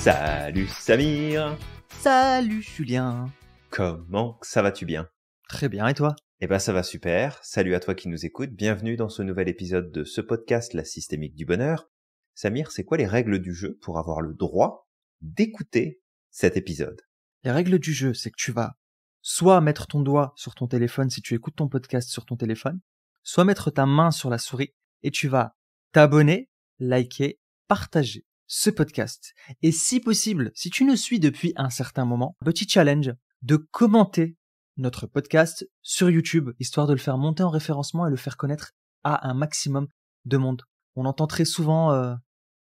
Salut Samir. Salut Julien. Comment ça va-tu bien? Très bien, et toi? Eh ben ça va super. Salut à toi qui nous écoutes. Bienvenue dans ce nouvel épisode de ce podcast La Systémique du Bonheur. Samir, c'est quoi les règles du jeu pour avoir le droit d'écouter cet épisode? Les règles du jeu, c'est que tu vas soit mettre ton doigt sur ton téléphone si tu écoutes ton podcast sur ton téléphone, soit mettre ta main sur la souris et tu vas t'abonner, liker, partager ce podcast. Et si possible, si tu nous suis depuis un certain moment, petit challenge de commenter notre podcast sur YouTube, histoire de le faire monter en référencement et le faire connaître à un maximum de monde. On entend très souvent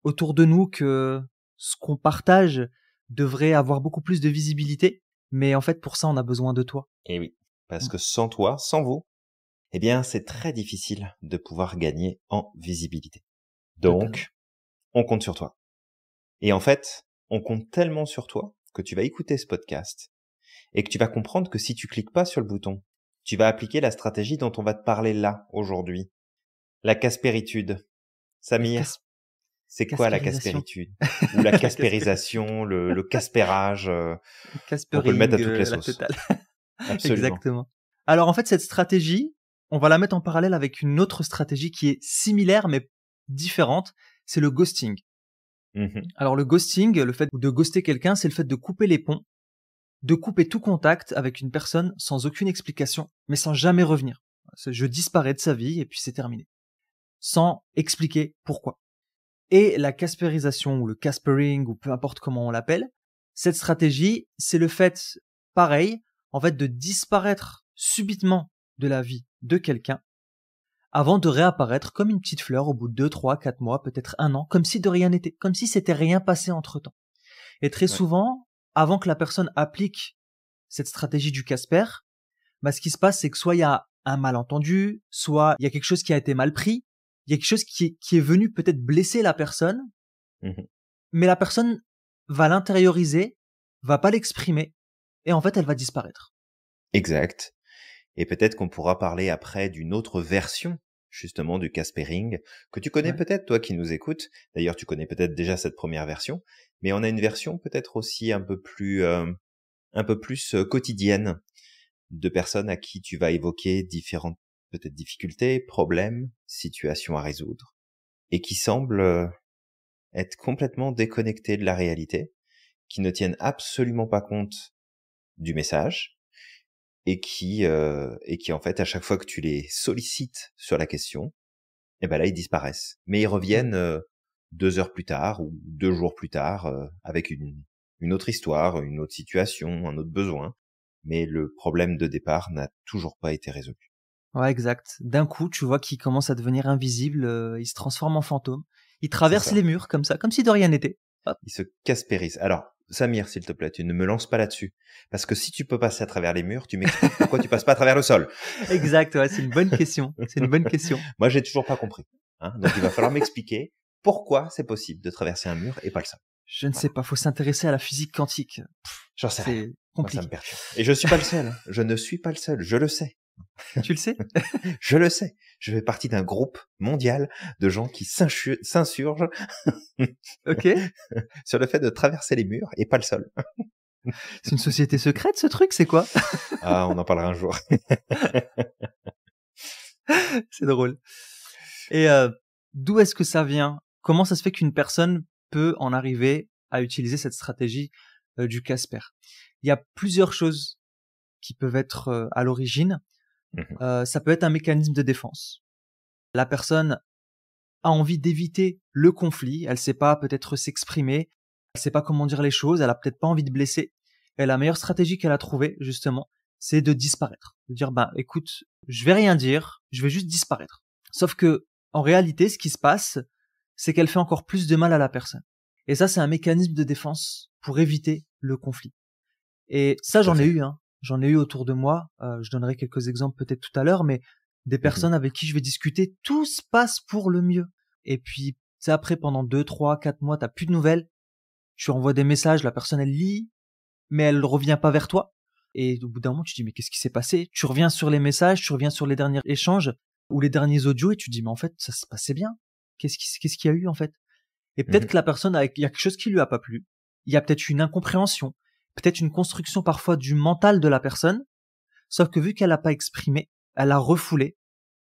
autour de nous que ce qu'on partage devrait avoir beaucoup plus de visibilité, mais en fait pour ça on a besoin de toi. Eh oui, parce que sans toi, sans vous, eh bien c'est très difficile de pouvoir gagner en visibilité. Donc, on compte sur toi. Et en fait, on compte tellement sur toi que tu vas écouter ce podcast et que tu vas comprendre que si tu cliques pas sur le bouton, tu vas appliquer la stratégie dont on va te parler là, aujourd'hui. La caspéritude. Samir, c'est quoi la caspéritude? Ou la caspérisation, le caspérage, on peut le mettre à toutes les sauces. Totale. Absolument. Exactement. Alors en fait, cette stratégie, on va la mettre en parallèle avec une autre stratégie qui est similaire mais différente, c'est le ghosting. Alors le ghosting, le fait de ghoster quelqu'un, c'est le fait de couper les ponts, de couper tout contact avec une personne sans aucune explication, mais sans jamais revenir. Je disparais de sa vie et puis c'est terminé. Sans expliquer pourquoi. Et la caspérisation ou le caspering ou peu importe comment on l'appelle, cette stratégie, c'est le fait, pareil, en fait, de disparaître subitement de la vie de quelqu'un avant de réapparaître comme une petite fleur au bout de 2, 3, 4 mois, peut-être 1 an, comme si de rien n'était, comme si c'était rien passé entre temps. Et très souvent, avant que la personne applique cette stratégie du Casper, ce qui se passe, c'est que soit il y a un malentendu, soit il y a quelque chose qui a été mal pris, il y a quelque chose qui est venu peut-être blesser la personne, mais la personne va l'intérioriser, va pas l'exprimer, et en fait, elle va disparaître. Exact. Et peut-être qu'on pourra parler après d'une autre version, justement, du caspering, que tu connais peut-être, toi qui nous écoutes. D'ailleurs, tu connais peut-être déjà cette première version, mais on a une version peut-être aussi un peu plus quotidienne, de personnes à qui tu vas évoquer différentes peut-être difficultés, problèmes, situations à résoudre, et qui semblent être complètement déconnectées de la réalité, qui ne tiennent absolument pas compte du message, et qui en fait, à chaque fois que tu les sollicites sur la question, eh ben là, ils disparaissent. Mais ils reviennent 2 heures plus tard ou 2 jours plus tard avec une autre histoire, une autre situation, un autre besoin. Mais le problème de départ n'a toujours pas été résolu. Ouais, exact. D'un coup, tu vois qu'il commence à devenir invisible, il se transforme en fantôme. Il traverse les murs comme ça, comme si de rien n'était. Hop. Il se caspérise. Alors, Samir, s'il te plaît, tu ne me lances pas là-dessus. Parce que si tu peux passer à travers les murs, tu m'expliques pourquoi tu passes pas à travers le sol. Exact, ouais, c'est une bonne question. C'est une bonne question. Moi, j'ai toujours pas compris. Donc, il va falloir m'expliquer pourquoi c'est possible de traverser un mur et pas le sol. Je ne sais pas, faut s'intéresser à la physique quantique. J'en sais rien. C'est compliqué. Moi, ça me perturbe. Et je suis pas le seul. Je ne suis pas le seul. Je le sais. Tu le sais? Je le sais. Je fais partie d'un groupe mondial de gens qui s'insurgent sur le fait de traverser les murs et pas le sol. C'est une société secrète, ce truc, c'est quoi? Ah, on en parlera un jour. C'est drôle. Et d'où est-ce que ça vient? Comment ça se fait qu'une personne peut en arriver à utiliser cette stratégie du Casper? Il y a plusieurs choses qui peuvent être à l'origine. Ça peut être un mécanisme de défense. La personne a envie d'éviter le conflit, elle sait pas peut-être s'exprimer, elle sait pas comment dire les choses, elle a peut-être pas envie de blesser. Et la meilleure stratégie qu'elle a trouvée, justement, c'est de disparaître. De dire, écoute, je vais rien dire, je vais juste disparaître. Sauf que, en réalité, ce qui se passe, c'est qu'elle fait encore plus de mal à la personne. Et ça, c'est un mécanisme de défense pour éviter le conflit. Et ça, j'en ai eu, J'en ai eu autour de moi. Je donnerai quelques exemples peut-être tout à l'heure, mais des personnes avec qui je vais discuter, tout se passe pour le mieux. Et puis, c'est après, pendant 2, 3, 4 mois, t'as plus de nouvelles. Tu envoies des messages, la personne, elle lit, mais elle revient pas vers toi. Et au bout d'un moment, tu te dis, mais qu'est-ce qui s'est passé? Tu reviens sur les messages, tu reviens sur les derniers échanges ou les derniers audios et tu te dis, mais en fait, ça se passait bien. Qu'est-ce qu'il y a eu, en fait? Et peut-être que la personne, il y a quelque chose qui lui a pas plu. il y a peut-être une incompréhension, peut-être une construction parfois du mental de la personne, sauf que vu qu'elle n'a pas exprimé, elle a refoulé,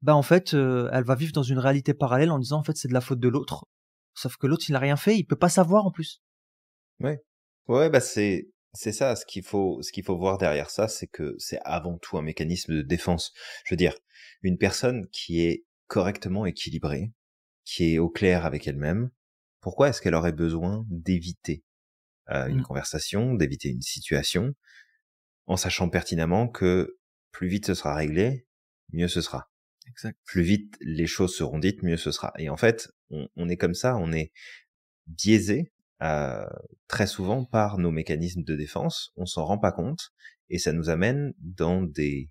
bah en fait, elle va vivre dans une réalité parallèle en disant en fait c'est de la faute de l'autre, sauf que l'autre il n'a rien fait, il peut pas savoir en plus. Ouais. Ouais, bah c'est ça. Ce qu'il faut voir derrière ça, c'est que c'est avant tout un mécanisme de défense. Je veux dire, une personne qui est correctement équilibrée, qui est au clair avec elle-même, pourquoi est-ce qu'elle aurait besoin d'éviter une Mm, conversation, d'éviter une situation, en sachant pertinemment que plus vite ce sera réglé, mieux ce sera. exact. Plus vite les choses seront dites, mieux ce sera. Et en fait, on est comme ça, on est biaisé très souvent par nos mécanismes de défense, on s'en rend pas compte, et ça nous amène dans des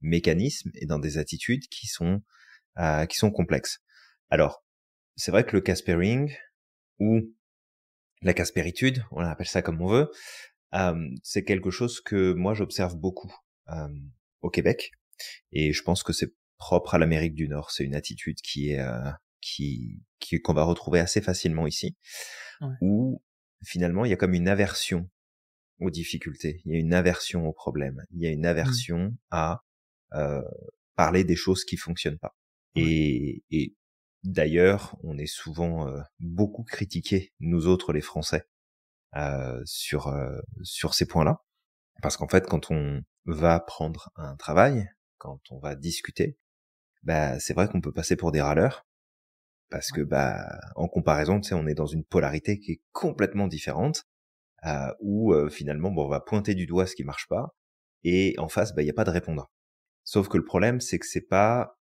mécanismes et dans des attitudes qui sont complexes. Alors, c'est vrai que le caspering ou la caspéritude, on appelle ça comme on veut, c'est quelque chose que moi j'observe beaucoup euh, au Québec, et je pense que c'est propre à l'Amérique du Nord. C'est une attitude qu'on va retrouver assez facilement ici, Ouais. où finalement il y a comme une aversion aux difficultés, il y a une aversion aux problèmes, il y a une Mm, aversion à euh, parler des choses qui fonctionnent pas. ouais. Et d'ailleurs, on est souvent beaucoup critiqués, nous autres les Français, sur ces points-là, parce qu'en fait, quand on va prendre un travail, quand on va discuter, bah c'est vrai qu'on peut passer pour des râleurs, parce que bah en comparaison, tu sais, on est dans une polarité qui est complètement différente, où finalement, bon, on va pointer du doigt ce qui marche pas, et en face, bah il y a pas de répondant. Sauf que le problème, c'est que c'est pas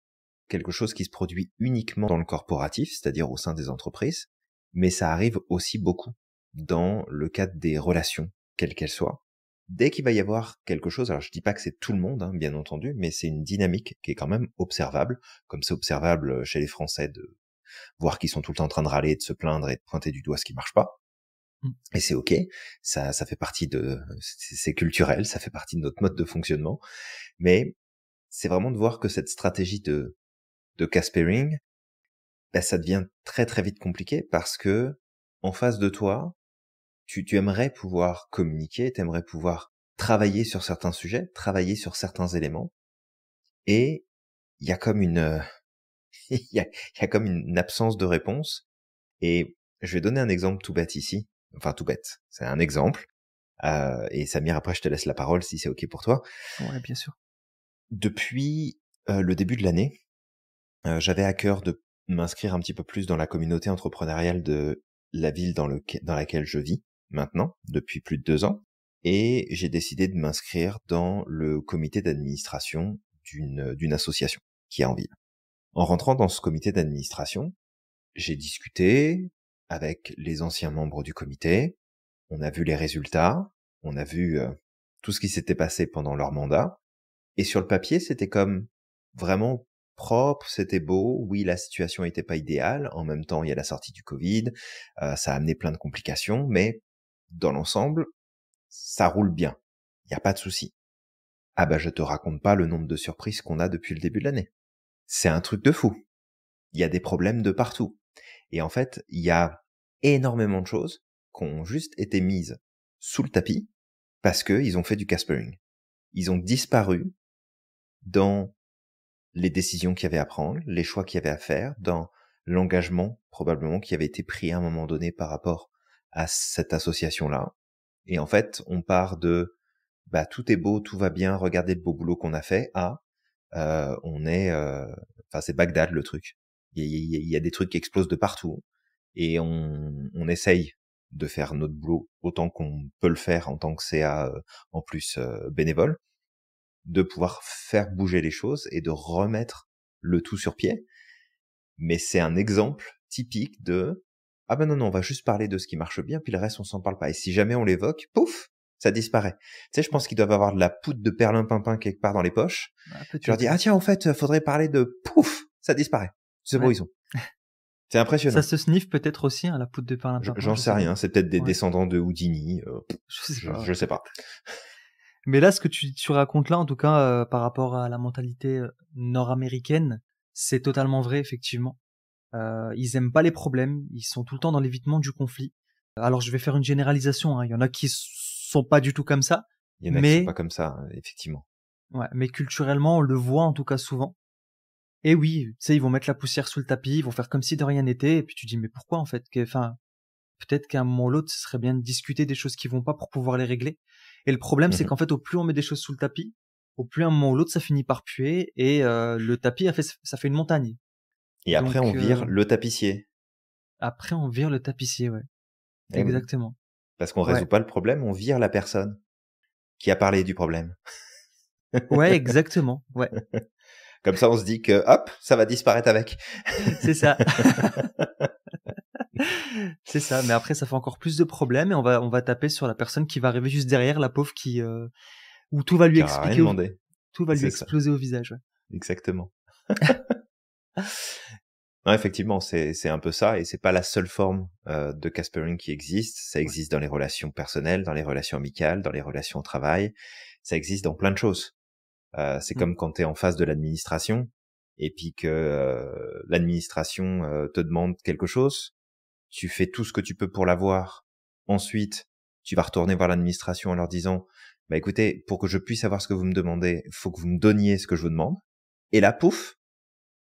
quelque chose qui se produit uniquement dans le corporatif, c'est-à-dire au sein des entreprises, mais ça arrive aussi beaucoup dans le cadre des relations, quelles qu'elles soient. Dès qu'il va y avoir quelque chose, alors je dis pas que c'est tout le monde, hein, bien entendu, mais c'est une dynamique qui est quand même observable, comme c'est observable chez les Français de voir qu'ils sont tout le temps en train de râler, de se plaindre et de pointer du doigt ce qui marche pas. Mm, Et c'est ok, ça fait partie c'est culturel, ça fait partie de notre mode de fonctionnement, mais c'est vraiment de voir que cette stratégie de caspering, bah, ça devient très très vite compliqué parce que en face de toi, tu aimerais pouvoir communiquer, tu aimerais pouvoir travailler sur certains sujets, travailler sur certains éléments, et il y a comme il y a comme une absence de réponse. Et je vais donner un exemple tout bête ici, enfin tout bête, c'est un exemple. Et Samir, après je te laisse la parole si c'est ok pour toi. ouais, bien sûr. Depuis le début de l'année, j'avais à cœur de m'inscrire un petit peu plus dans la communauté entrepreneuriale de la ville dans laquelle je vis maintenant, depuis plus de 2 ans. Et j'ai décidé de m'inscrire dans le comité d'administration d'une association qui est en ville. En rentrant dans ce comité d'administration, j'ai discuté avec les anciens membres du comité, on a vu les résultats, on a vu tout ce qui s'était passé pendant leur mandat, et sur le papier, c'était comme vraiment propre, c'était beau. Oui, la situation n'était pas idéale. En même temps, il y a la sortie du Covid, ça a amené plein de complications, mais dans l'ensemble, ça roule bien. Il n'y a pas de souci. Ah bah, je te raconte pas le nombre de surprises qu'on a depuis le début de l'année. C'est un truc de fou. Il y a des problèmes de partout. Et en fait, il y a énormément de choses qui ont juste été mises sous le tapis parce qu'ils ont fait du caspering. Ils ont disparu dans les décisions qu'il y avait à prendre, les choix qu'il y avait à faire, dans l'engagement probablement qui avait été pris à un moment donné par rapport à cette association-là. Et en fait, on part de bah tout est beau, tout va bien, regardez le beau boulot qu'on a fait, à on est enfin c'est Bagdad le truc. Il y a des trucs qui explosent de partout, et on essaye de faire notre boulot autant qu'on peut le faire en tant que CA en plus bénévole, de pouvoir faire bouger les choses et de remettre le tout sur pied. Mais c'est un exemple typique de ah ben non, on va juste parler de ce qui marche bien, puis le reste on s'en parle pas. Et si jamais on l'évoque, pouf, ça disparaît. Tu sais, je Ouais. pense qu'ils doivent avoir de la poudre de perlimpinpin quelque part dans les poches. Ah, Je leur dis peut-être, ah ouais. tiens, en fait, faudrait parler de pouf, ça disparaît. C'est bon, Ouais. ils sont. C'est Ça impressionnant. se sniffe peut-être aussi, hein, la poudre de perlimpinpin, J'en je sais sais pas. rien, c'est peut-être des Ouais, descendants de Houdini, je sais pas, ouais, je sais pas. peut-être. Mais là, ce que tu racontes là, en tout cas, par rapport à la mentalité nord-américaine, c'est totalement vrai, effectivement. Ils aiment pas les problèmes, ils sont tout le temps dans l'évitement du conflit. Alors je vais faire une généralisation, hein. Il y en a qui sont pas du tout comme ça, Il y en a qui sont mais pas comme ça, effectivement. ouais, mais culturellement on le voit en tout cas souvent. Et oui, tu sais, ils vont mettre la poussière sous le tapis, ils vont faire comme si de rien n'était, et puis tu dis mais pourquoi en fait? Enfin, peut-être qu'à un moment ou l'autre, ce serait bien de discuter des choses qui vont pas pour pouvoir les régler. Et le problème, c'est Mhm. qu'en fait, au plus on met des choses sous le tapis, au plus à un moment ou l'autre, ça finit par puer, et le tapis ça fait une montagne. Et après, Donc on vire le tapissier. après, on vire le tapissier, ouais. Eh oui. Exactement. Parce qu'on Ouais. résout pas le problème, on vire la personne qui a parlé du problème. Ouais, exactement. Ouais. Comme ça, on se dit que, hop, ça va disparaître avec. C'est ça. C'est ça. Mais après, ça fait encore plus de problèmes, et on va taper sur la personne qui va arriver juste derrière, la pauvre où tout va lui Qui aura rien expliquer, demandé. tout va lui C'est ça. exploser au visage. Ouais. Exactement. Non, effectivement, c'est un peu ça, et c'est pas la seule forme de caspering qui existe. Ça existe dans les relations personnelles, dans les relations amicales, dans les relations au travail. Ça existe dans plein de choses. C'est comme quand tu es en face de l'administration et puis que l'administration te demande quelque chose, tu fais tout ce que tu peux pour l'avoir. Ensuite, tu vas retourner voir l'administration en leur disant bah écoutez, pour que je puisse savoir ce que vous me demandez, il faut que vous me donniez ce que je vous demande. Et là, pouf,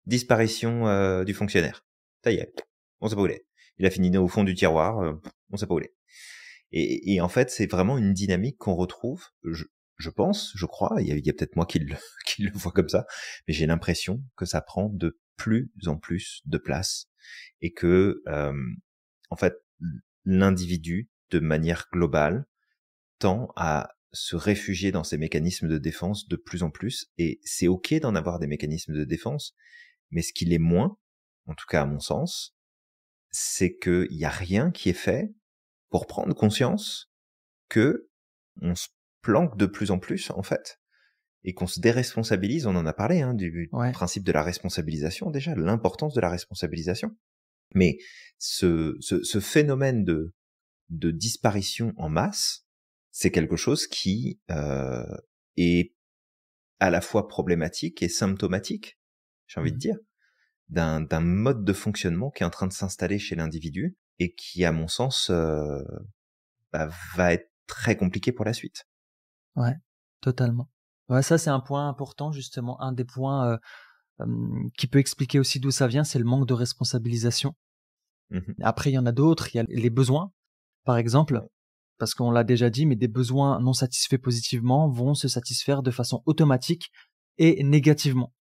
disparition du fonctionnaire. Ça y est, on sait pas où il est. Il a fini au fond du tiroir, on sait pas où il est. Et en fait, c'est vraiment une dynamique qu'on retrouve, je pense, je crois, il y a peut-être moi qui qui le vois comme ça, mais j'ai l'impression que ça prend de plus en plus de place et que, en fait, l'individu, de manière globale, tend à se réfugier dans ces mécanismes de défense de plus en plus, et c'est ok d'en avoir des mécanismes de défense, mais ce qu'il est moins, en tout cas à mon sens, c'est qu'il n'y a rien qui est fait pour prendre conscience que on se planque de plus en plus, en fait, et qu'on se déresponsabilise. On en a parlé, hein, du Ouais. principe de la responsabilisation, déjà, l'importance de la responsabilisation. Mais ce phénomène de disparition en masse, c'est quelque chose qui est à la fois problématique et symptomatique, j'ai envie de dire, d'un mode de fonctionnement qui est en train de s'installer chez l'individu et qui, à mon sens, va être très compliqué pour la suite. Ouais, totalement. Ouais, ça c'est un point important justement, un des points qui peut expliquer aussi d'où ça vient, c'est le manque de responsabilisation. Mmh. Après, il y en a d'autres, il y a les besoins, par exemple, Ouais. parce qu'on l'a déjà dit, mais des besoins non satisfaits positivement vont se satisfaire de façon automatique et négativement.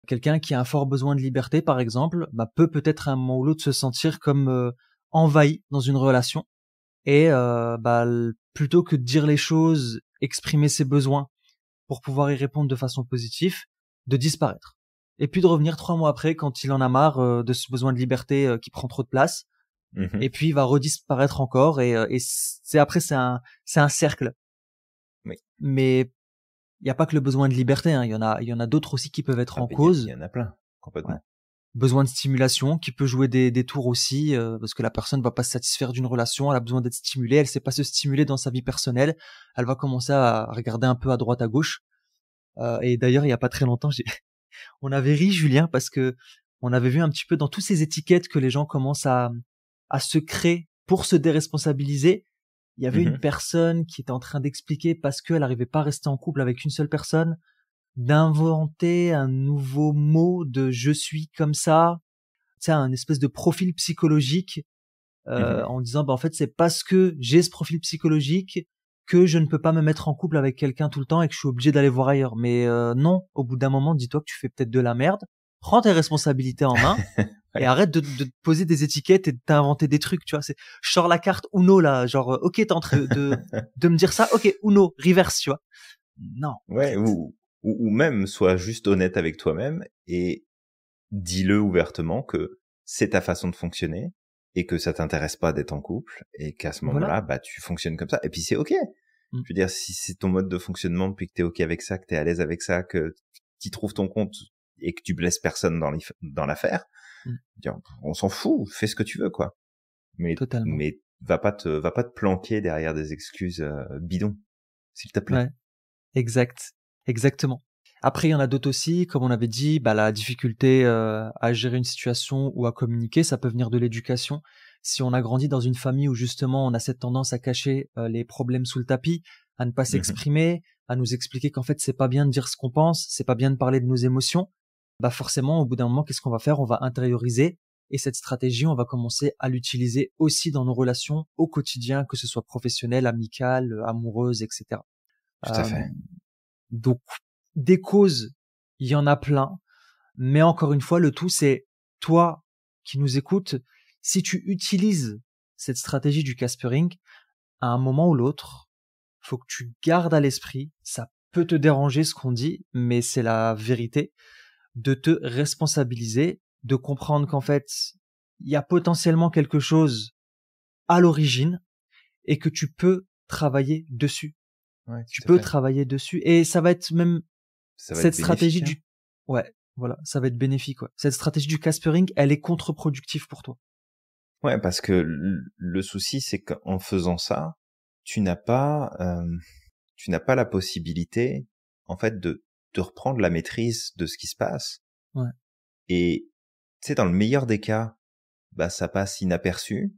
Quelqu'un qui a un fort besoin de liberté, par exemple, peut peut-être à un moment ou l'autre se sentir comme envahi dans une relation, et plutôt que de dire les choses, exprimer ses besoins pour pouvoir y répondre de façon positive, de disparaître. Et puis de revenir 3 mois après quand il en a marre de ce besoin de liberté qui prend trop de place, Mmh. et puis il va redisparaître encore, et c'est après c'est un cercle. Oui. Mais il y a pas que le besoin de liberté, hein, il y en a d'autres aussi qui peuvent être Ah en ben, il cause. y en a plein, Ouais. complètement. Besoin de stimulation qui peut jouer des tours aussi, parce que la personne va pas se satisfaire d'une relation, elle a besoin d'être stimulée, elle sait pas se stimuler dans sa vie personnelle, elle va commencer à regarder un peu à droite à gauche. Et d'ailleurs, il y a pas très longtemps, on avait ri, Julien, parce que on avait vu un petit peu dans toutes ces étiquettes que les gens commencent à se créer pour se déresponsabiliser. Il y avait une Mmh. personne qui était en train d'expliquer, parce qu'elle n'arrivait pas à rester en couple avec une seule personne, d'inventer un nouveau mot de je suis comme ça, tu sais, un espèce de profil psychologique, Mmh. en disant en fait c'est parce que j'ai ce profil psychologique que je ne peux pas me mettre en couple avec quelqu'un tout le temps et que je suis obligé d'aller voir ailleurs. Mais non, au bout d'un moment, dis-toi que tu fais peut-être de la merde, prends tes responsabilités en main et Ouais. arrête de te poser des étiquettes et de t'inventer des trucs, tu vois. Je sors la carte Uno là, genre ok, t'es en train de me dire ça, ok, Uno, reverse, tu vois. Non, en Ouais, fait. ou même sois juste honnête avec toi-même et dis-le ouvertement que c'est ta façon de fonctionner et que ça t'intéresse pas d'être en couple et qu'à ce Voilà. moment-là, tu fonctionnes comme ça. Et puis c'est ok. Mm. Je veux dire, si c'est ton mode de fonctionnement, puis que t'es ok avec ça, que t'es à l'aise avec ça, que t'y trouves ton compte et que tu blesses personne dans l'affaire, Mm. dire, on s'en fout, fais ce que tu veux, quoi. Totalement. Mais va pas te planquer derrière des excuses bidons, s'il te plaît. Ouais, exact. Exactement. Après, il y en a d'autres aussi, comme on avait dit, la difficulté à gérer une situation ou à communiquer, ça peut venir de l'éducation. si on a grandi dans une famille où justement on a cette tendance à cacher les problèmes sous le tapis, à ne pas s'exprimer, à nous expliquer qu'en fait c'est pas bien de dire ce qu'on pense, c'est pas bien de parler de nos émotions, bah forcément au bout d'un moment qu'est-ce qu'on va faire? On va intérioriser, et cette stratégie on va commencer à l'utiliser aussi dans nos relations au quotidien, que ce soit professionnel, amical, amoureuse, etc. Tout à fait. Donc des causes, il y en a plein, mais encore une fois le tout c'est toi qui nous écoutes, si tu utilises cette stratégie du Caspering, à un moment ou l'autre, faut que tu gardes à l'esprit, ça peut te déranger ce qu'on dit, mais c'est la vérité, de te responsabiliser, de comprendre qu'en fait, il y a potentiellement quelque chose à l'origine et que tu peux travailler dessus. Ouais, Tu tout à peux fait. travailler dessus, et ça va être même Ça va cette être stratégie bénéfique, hein. ouais, voilà, ça va être bénéfique, ouais. Cette stratégie du Caspering, elle est contre-productive pour toi. Ouais, parce que le souci, c'est qu'en faisant ça, tu n'as pas la possibilité, en fait, de reprendre la maîtrise de ce qui se passe. Ouais. Et tu sais, dans le meilleur des cas, bah ça passe inaperçu.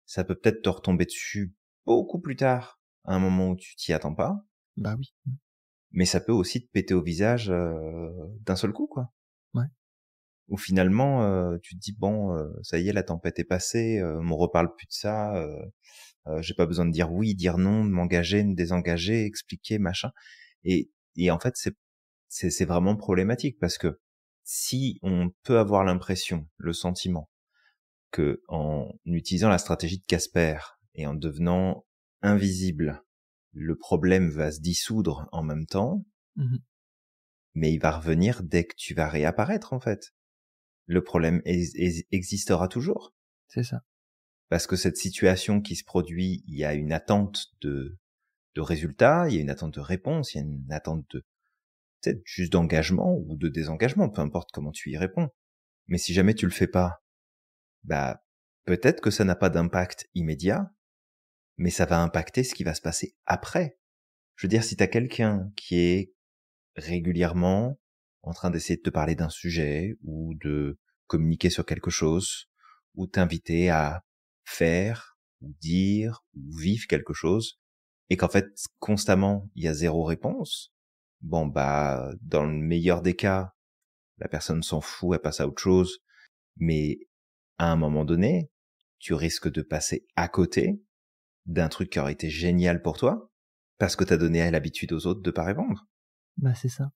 Ça peut peut-être te retomber dessus beaucoup plus tard, à un moment où tu t'y attends pas. Bah oui. Mais ça peut aussi te péter au visage d'un seul coup, quoi. Ouais. Où finalement, tu te dis bon, ça y est, la tempête est passée, on me reparle plus de ça. J'ai pas besoin de dire oui, dire non, de m'engager, de me désengager, expliquer, machin. Et en fait, c'est vraiment problématique, parce que si on peut avoir l'impression, le sentiment, que en utilisant la stratégie de Casper et en devenant invisible, le problème va se dissoudre en même temps, mais il va revenir dès que tu vas réapparaître, en fait. Le problème existera toujours. C'est ça. Parce que cette situation qui se produit, il y a une attente de résultats, il y a une attente de réponse, il y a une attente de, peut-être juste d'engagement ou de désengagement, peu importe comment tu y réponds. Mais si jamais tu le fais pas, bah, peut-être que ça n'a pas d'impact immédiat, mais ça va impacter ce qui va se passer après. Je veux dire, si t'as quelqu'un qui est régulièrement en train d'essayer de te parler d'un sujet ou de communiquer sur quelque chose ou t'inviter à faire ou dire ou vivre quelque chose, et qu'en fait constamment il y a zéro réponse, bon bah dans le meilleur des cas, la personne s'en fout, elle passe à autre chose, mais à un moment donné, tu risques de passer à côté d'un truc qui aurait été génial pour toi, parce que t'as donné l'habitude aux autres de pas répondre. Bah c'est ça.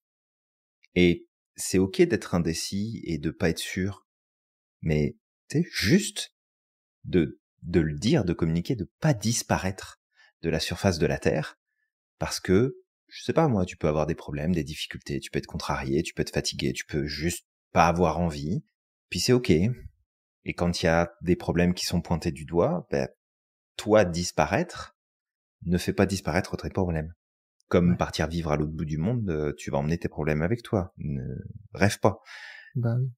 Et c'est ok d'être indécis et de pas être sûr, mais tu sais, juste de le dire, de communiquer, de pas disparaître de la surface de la Terre, parce que, je sais pas moi, tu peux avoir des problèmes, des difficultés, tu peux être contrarié, tu peux être fatigué, tu peux juste pas avoir envie, puis c'est ok. Et quand il y a des problèmes qui sont pointés du doigt, ben, toi disparaître ne fait pas disparaître tes problèmes. Comme Ouais. partir vivre à l'autre bout du monde, tu vas emmener tes problèmes avec toi. Ne rêve pas. Bah oui.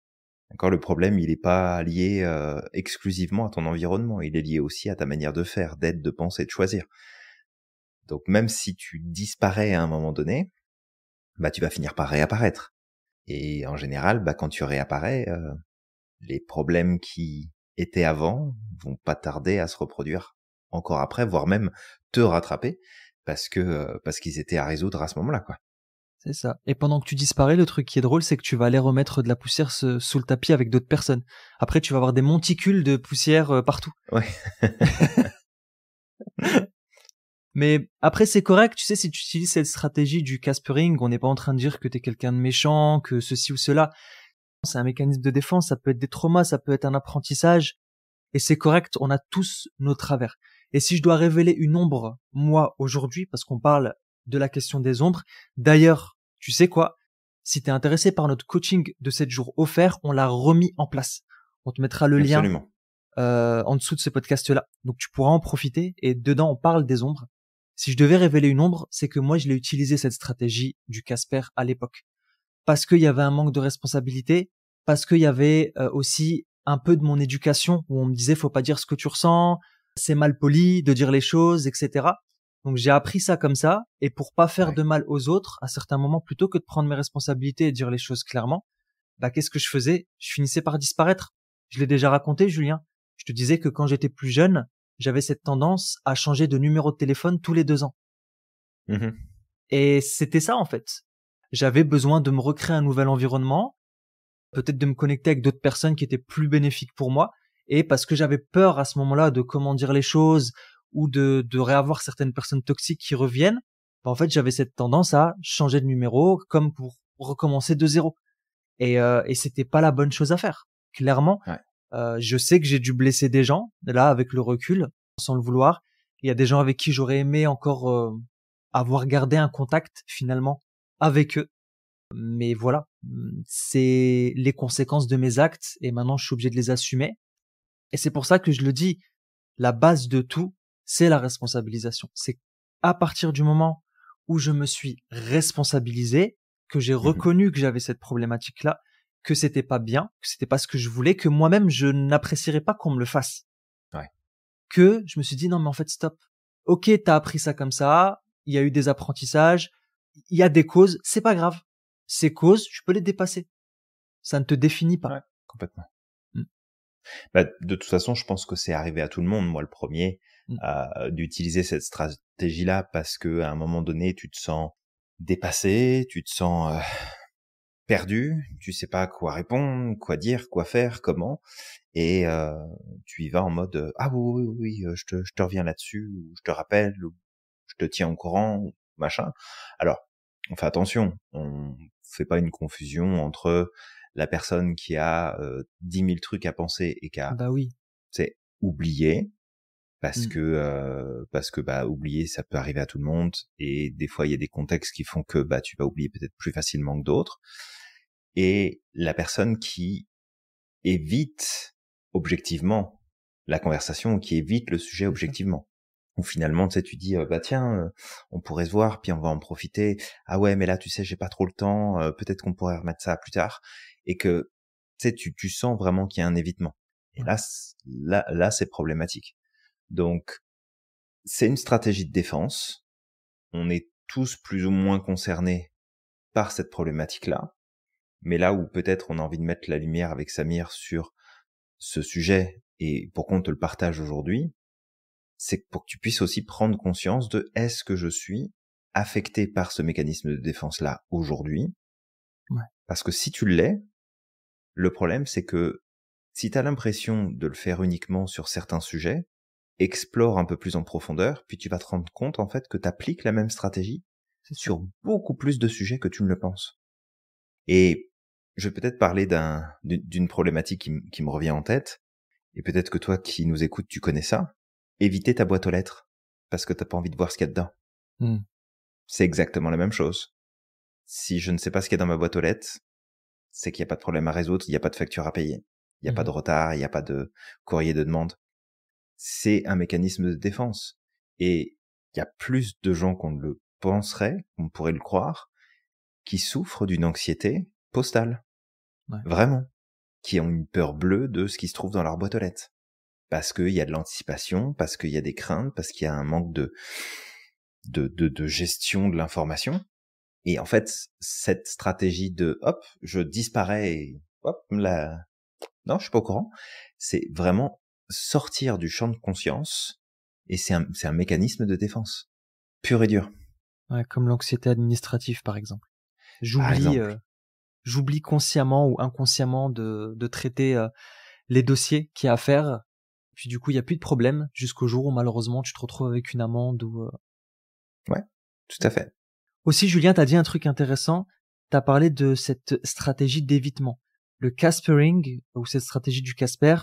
Encore, le problème, il est pas lié exclusivement à ton environnement, il est lié aussi à ta manière de faire, d'être, de penser, de choisir. Donc même si tu disparais à un moment donné, bah tu vas finir par réapparaître. Et en général, bah quand tu réapparais, les problèmes qui étaient avant vont pas tarder à se reproduire encore après, voire même te rattraper, parce qu'ils étaient à résoudre à ce moment-là, quoi. C'est ça. Et pendant que tu disparais, le truc qui est drôle, c'est que tu vas aller remettre de la poussière sous le tapis avec d'autres personnes. Après, tu vas avoir des monticules de poussière partout. Ouais. Mais après, c'est correct. Tu sais, si tu utilises cette stratégie du Caspering, on n'est pas en train de dire que t'es quelqu'un de méchant, que ceci ou cela. C'est un mécanisme de défense. Ça peut être des traumas, ça peut être un apprentissage. Et c'est correct. On a tous nos travers. Et si je dois révéler une ombre, moi, aujourd'hui, parce qu'on parle de la question des ombres, d'ailleurs, tu sais quoi? Si t'es intéressé par notre coaching de 7 jours offert, on l'a remis en place. On te mettra le lien Absolument. en dessous de ce podcast-là. Donc tu pourras en profiter, et dedans on parle des ombres. Si je devais révéler une ombre, c'est que moi je l'ai utilisé cette stratégie du Casper à l'époque. Parce qu'il y avait un manque de responsabilité, parce qu'il y avait aussi un peu de mon éducation où on me disait faut pas dire ce que tu ressens, c'est mal poli de dire les choses, etc. Donc j'ai appris ça comme ça, et pour pas faire Ouais. de mal aux autres, à certains moments, plutôt que de prendre mes responsabilités et de dire les choses clairement, bah qu'est-ce que je faisais? Je finissais par disparaître. Je l'ai déjà raconté, Julien. Je te disais que quand j'étais plus jeune, j'avais cette tendance à changer de numéro de téléphone tous les 2 ans. Mhm. Et c'était ça, en fait. J'avais besoin de me recréer un nouvel environnement, peut-être de me connecter avec d'autres personnes qui étaient plus bénéfiques pour moi. Et parce que j'avais peur à ce moment-là de comment dire les choses ou de réavoir certaines personnes toxiques qui reviennent, en fait, j'avais cette tendance à changer de numéro comme pour recommencer de zéro. Et c'était pas la bonne chose à faire. Clairement, Ouais. je sais que j'ai dû blesser des gens, là, avec le recul, sans le vouloir. Il y a des gens avec qui j'aurais aimé encore avoir gardé un contact, finalement, avec eux. Mais voilà, c'est les conséquences de mes actes et maintenant je suis obligé de les assumer. Et c'est pour ça que je le dis, la base de tout, c'est la responsabilisation. C'est à partir du moment où je me suis responsabilisé, que j'ai Mhm. reconnu que j'avais cette problématique-là, que c'était pas bien, que c'était pas ce que je voulais, que moi-même je n'apprécierais pas qu'on me le fasse. Ouais. Que je me suis dit non mais en fait stop. Ok, t'as appris ça comme ça, il y a eu des apprentissages, il y a des causes, c'est pas grave. Ces causes, tu peux les dépasser. Ça ne te définit pas. Ouais, complètement. Mm. Bah, de toute façon, je pense que c'est arrivé à tout le monde, moi le premier, Mm. d'utiliser cette stratégie-là parce que à un moment donné, tu te sens dépassé, tu te sens perdu, tu sais pas quoi répondre, quoi dire, quoi faire, comment, et tu y vas en mode ah oui oui oui, je te reviens là-dessus, ou je te rappelle, ou je te tiens au courant, ou machin. Alors, on fait attention, on fait pas une confusion entre la personne qui a 10 000 trucs à penser et qui a, Bah oui. c'est oublié, Mm. parce que bah oublier ça peut arriver à tout le monde, et des fois il y a des contextes qui font que bah tu vas oublier peut-être plus facilement que d'autres, et la personne qui évite objectivement la conversation, ou qui évite le sujet C'est ça. objectivement. Ou finalement, tu sais, tu dis, bah tiens, on pourrait se voir, puis on va en profiter. Ah ouais, mais là, tu sais, j'ai pas trop le temps. Peut-être qu'on pourrait remettre ça plus tard. Et que, tu sais, tu sens vraiment qu'il y a un évitement. Et Ouais. là, là, c'est problématique. Donc, c'est une stratégie de défense. On est tous plus ou moins concernés par cette problématique-là. Mais là où peut-être on a envie de mettre la lumière avec Samir sur ce sujet, et pourquoi on te le partage aujourd'hui, c'est pour que tu puisses aussi prendre conscience de est-ce que je suis affecté par ce mécanisme de défense-là aujourd'hui? Ouais. Parce que si tu l'es, le problème c'est que si tu as l'impression de le faire uniquement sur certains sujets, explore un peu plus en profondeur, puis tu vas te rendre compte en fait que tu appliques la même stratégie C'est ça. sur beaucoup plus de sujets que tu ne le penses. Et je vais peut-être parler d'une problématique qui me revient en tête, et peut-être que toi qui nous écoutes, tu connais ça. Éviter ta boîte aux lettres, parce que t'as pas envie de voir ce qu'il y a dedans. Mm. C'est exactement la même chose. Si je ne sais pas ce qu'il y a dans ma boîte aux lettres, c'est qu'il n'y a pas de problème à résoudre, il n'y a pas de facture à payer, il n'y a pas de Mhm. retard, il n'y a pas de courrier de demande. C'est un mécanisme de défense. Et il y a plus de gens qu'on ne le penserait, qu'on pourrait le croire, qui souffrent d'une anxiété postale. Ouais. Vraiment. Qui ont une peur bleue de ce qui se trouve dans leur boîte aux lettres. Parce qu'il y a de l'anticipation, parce qu'il y a des craintes, parce qu'il y a un manque de gestion de l'information. Et en fait, cette stratégie de hop, je disparais et hop, là, non, je suis pas au courant, c'est vraiment sortir du champ de conscience, et c'est un mécanisme de défense pur et dur. Ouais, comme l'anxiété administrative, par exemple. Par J'oublie, exemple. j'oublie consciemment ou inconsciemment de traiter les dossiers qu'il y a à faire. Puis du coup, il y a plus de problème jusqu'au jour où malheureusement tu te retrouves avec une amende ou. Ouais, tout à fait. Aussi, Julien, t'as dit un truc intéressant. T'as parlé de cette stratégie d'évitement. Le Caspering ou cette stratégie du Casper,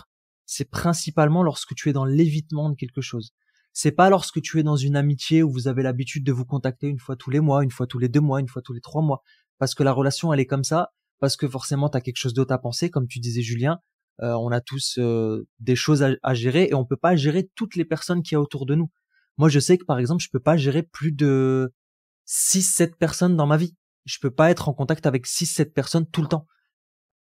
c'est principalement lorsque tu es dans l'évitement de quelque chose. C'est pas lorsque tu es dans une amitié où vous avez l'habitude de vous contacter une fois tous les mois, une fois tous les 2 mois, une fois tous les 3 mois, parce que la relation elle est comme ça, parce que forcément t'as quelque chose d'autre à penser, comme tu disais Julien. On a tous des choses à gérer et on peut pas gérer toutes les personnes qu'il y a autour de nous. Moi, je sais que par exemple, je peux pas gérer plus de 6-7 personnes dans ma vie. Je peux pas être en contact avec 6-7 personnes tout le temps.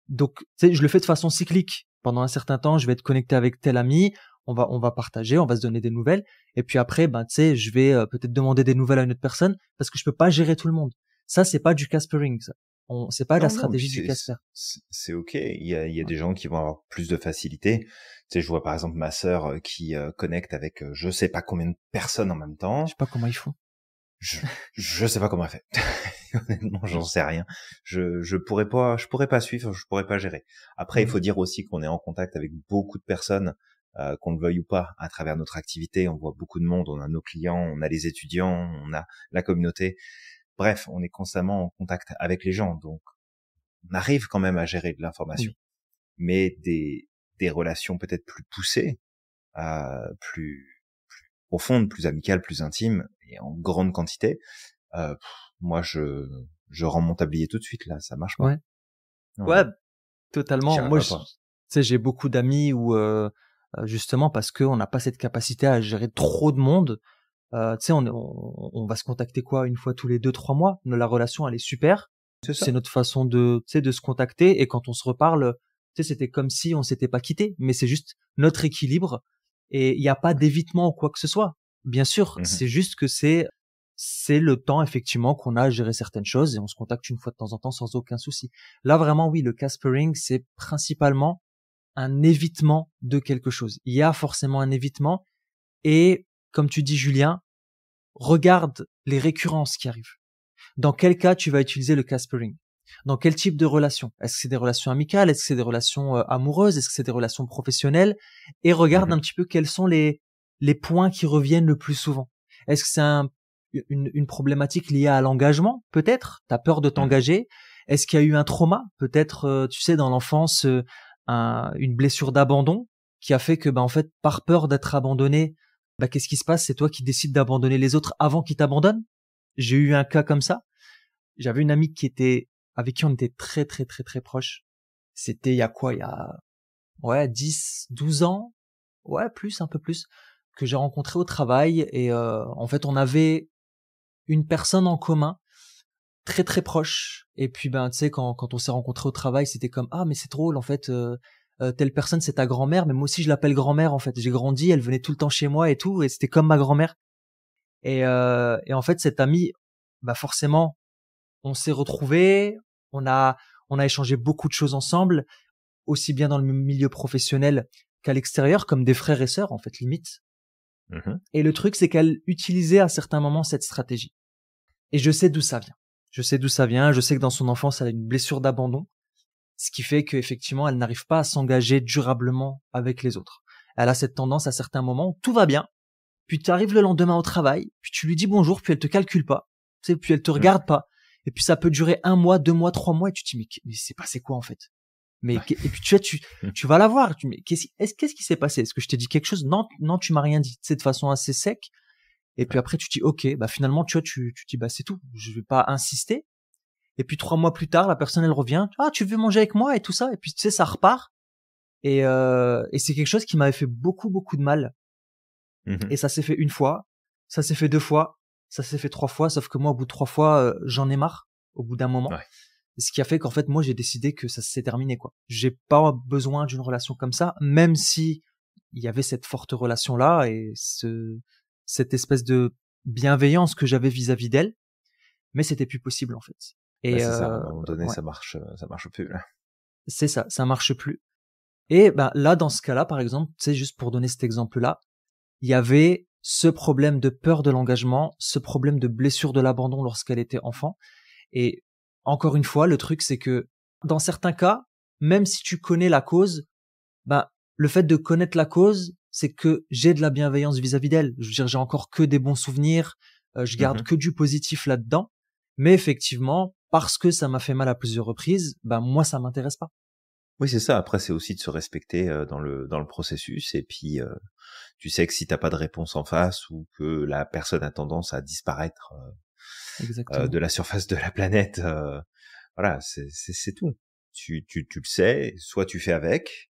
Donc, tu sais, je le fais de façon cyclique. Pendant un certain temps, je vais être connecté avec tel ami, on va partager, on va se donner des nouvelles. Et puis après, ben, tu sais, je vais peut-être demander des nouvelles à une autre personne parce que je peux pas gérer tout le monde. Ça, c'est pas du Caspering, ça. C'est pas la Non, non, puis stratégie du Casper. c'est ok. Il y a des gens qui vont avoir plus de facilité. Tu sais, je vois par exemple ma sœur qui connecte avec je sais pas combien de personnes en même Je temps. sais pas comment ils font. Je sais pas comment elle fait. Honnêtement, j'en sais rien. Je pourrais pas suivre, je pourrais pas gérer. Après, il faut dire aussi qu'on est en contact avec beaucoup de personnes, qu'on le veuille ou pas, à travers notre activité. On voit beaucoup de monde, on a nos clients, on a les étudiants, on a la communauté. Bref, on est constamment en contact avec les gens, donc on arrive quand même à gérer de l'information. Oui. Mais des relations peut-être plus poussées, plus profondes, plus amicales, plus intimes et en grande quantité. Moi, je rends mon tablier tout de suite là, ça marche pas. Ouais. Non, Ouais, non, totalement. j'y Moi, arriverai tu pas. sais, j'ai beaucoup d'amis où justement parce que on n'a pas cette capacité à gérer trop de monde. Tu sais, on va se contacter quoi une fois tous les 2-3 mois. La relation, elle est super. C'est C'est ça. notre façon de, tu sais, de se contacter. Et quand on se reparle, tu sais, c'était comme si on s'était pas quitté. Mais c'est juste notre équilibre. Et il n'y a pas d'évitement ou quoi que ce soit. Bien sûr, Mhm. c'est juste que c'est le temps effectivement qu'on a à gérer certaines choses et on se contacte une fois de temps en temps sans aucun souci. Là vraiment oui, le caspering c'est principalement un évitement de quelque chose. Il y a forcément un évitement et comme tu dis Julien, regarde les récurrences qui arrivent. Dans quel cas tu vas utiliser le caspering? Dans quel type de relation? Est-ce que c'est des relations amicales? Est-ce que c'est des relations amoureuses? Est-ce que c'est des relations professionnelles? Et regarde Mhm. un petit peu quels sont les points qui reviennent le plus souvent. Est-ce que c'est une problématique liée à l'engagement? Peut-être. T'as peur de Mhm. t'engager. Est-ce qu'il y a eu un trauma? Peut-être, tu sais, dans l'enfance, une blessure d'abandon qui a fait que, en fait, par peur d'être abandonné, qu'est-ce qui se passe? C'est toi qui décides d'abandonner les autres avant qu'ils t'abandonnent. J'ai eu un cas comme ça. J'avais une amie avec qui on était très très très très proches. C'était il y a quoi? Il y a, ouais, 10, 12 ans. Ouais, plus, un peu plus. Que j'ai rencontré au travail et, en fait, on avait une personne en commun très très proche. Et puis, tu sais, quand on s'est rencontré au travail, c'était comme, ah, mais c'est drôle, en fait, telle personne, c'est ta grand-mère, mais moi aussi, je l'appelle grand-mère, en fait. J'ai grandi, elle venait tout le temps chez moi et tout, et c'était comme ma grand-mère. Et en fait, cette amie, forcément, on s'est retrouvés, on a, on a échangé beaucoup de choses ensemble, aussi bien dans le milieu professionnel qu'à l'extérieur, comme des frères et sœurs, en fait, limite. Mhm. Et le truc, c'est qu'elle utilisait à certains moments cette stratégie. Et je sais d'où ça vient. Je sais d'où ça vient. Je sais que dans son enfance, elle a une blessure d'abandon, ce qui fait qu'effectivement, elle n'arrive pas à s'engager durablement avec les autres. Elle a cette tendance à certains moments, tout va bien, puis tu arrives le lendemain au travail, puis tu lui dis bonjour, puis elle te calcule pas, tu sais, puis elle te Mhm. regarde pas, et puis ça peut durer 1 mois, 2 mois, 3 mois, et tu te dis mais c'est passé quoi en fait? Ouais. Et puis tu vas la voir, mais qu'est-ce qui s'est passé? Est-ce que je t'ai dit quelque chose? Non, non, tu m'as rien dit, tu sais, de façon assez sec. Et puis Ouais. après tu te dis ok, finalement tu vois, tu te dis c'est tout, je vais pas insister. Et puis 3 mois plus tard, la personne elle revient, ah tu veux manger avec moi et tout ça, et puis tu sais ça repart. Et c'est quelque chose qui m'avait fait beaucoup beaucoup de mal. Mhm. Et ça s'est fait une fois, ça s'est fait 2 fois, ça s'est fait 3 fois, sauf que moi, au bout de 3 fois, j'en ai marre, au bout d'un moment. Ouais. Ce qui a fait qu'en fait, moi, j'ai décidé que ça s'est terminé, quoi. J'ai pas besoin d'une relation comme ça, même si il y avait cette forte relation-là et cette espèce de bienveillance que j'avais vis-à-vis d'elle, mais c'était plus possible, en fait. Bah, Et c'est ça. À un moment donné, ouais, ça marche plus là. c'est ça marche plus. Et là, dans ce cas-là, par exemple, tu sais, juste pour donner cet exemple-là, il y avait ce problème de peur de l'engagement, ce problème de blessure de l'abandon lorsqu'elle était enfant. Et encore une fois, le truc, c'est que dans certains cas, même si tu connais la cause, le fait de connaître la cause, c'est que j'ai de la bienveillance vis-à-vis d'elle. Je veux dire, j'ai encore que des bons souvenirs, je garde Mhm. que du positif là-dedans. Mais effectivement, parce que ça m'a fait mal à plusieurs reprises, moi, ça m'intéresse pas. Oui, c'est ça. Après, c'est aussi de se respecter dans le processus. Et puis, tu sais que si t'as pas de réponse en face ou que la personne a tendance à disparaître Exactement. de la surface de la planète, voilà, c'est tout. Tu le sais. Soit tu fais avec,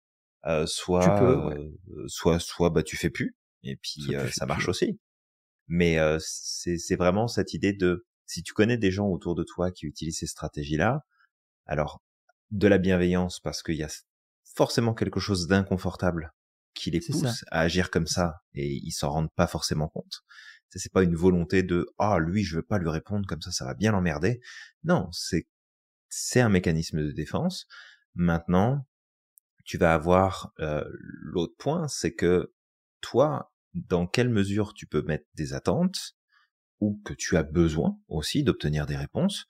Tu soit peux, ouais. bah tu fais plus. Et puis Soit tu fais ça plus, marche ouais. aussi. Mais c'est vraiment cette idée de si tu connais des gens autour de toi qui utilisent ces stratégies-là, alors de la bienveillance parce qu'il y a forcément quelque chose d'inconfortable qui les C'est ça. pousse à agir comme C'est ça. ça et ils s'en rendent pas forcément compte. C'est pas une volonté de ah lui je veux pas lui répondre comme ça va bien l'emmerder. Non, c'est un mécanisme de défense. Maintenant, tu vas avoir l'autre point, c'est que toi, dans quelle mesure tu peux mettre des attentes ou que tu as besoin aussi d'obtenir des réponses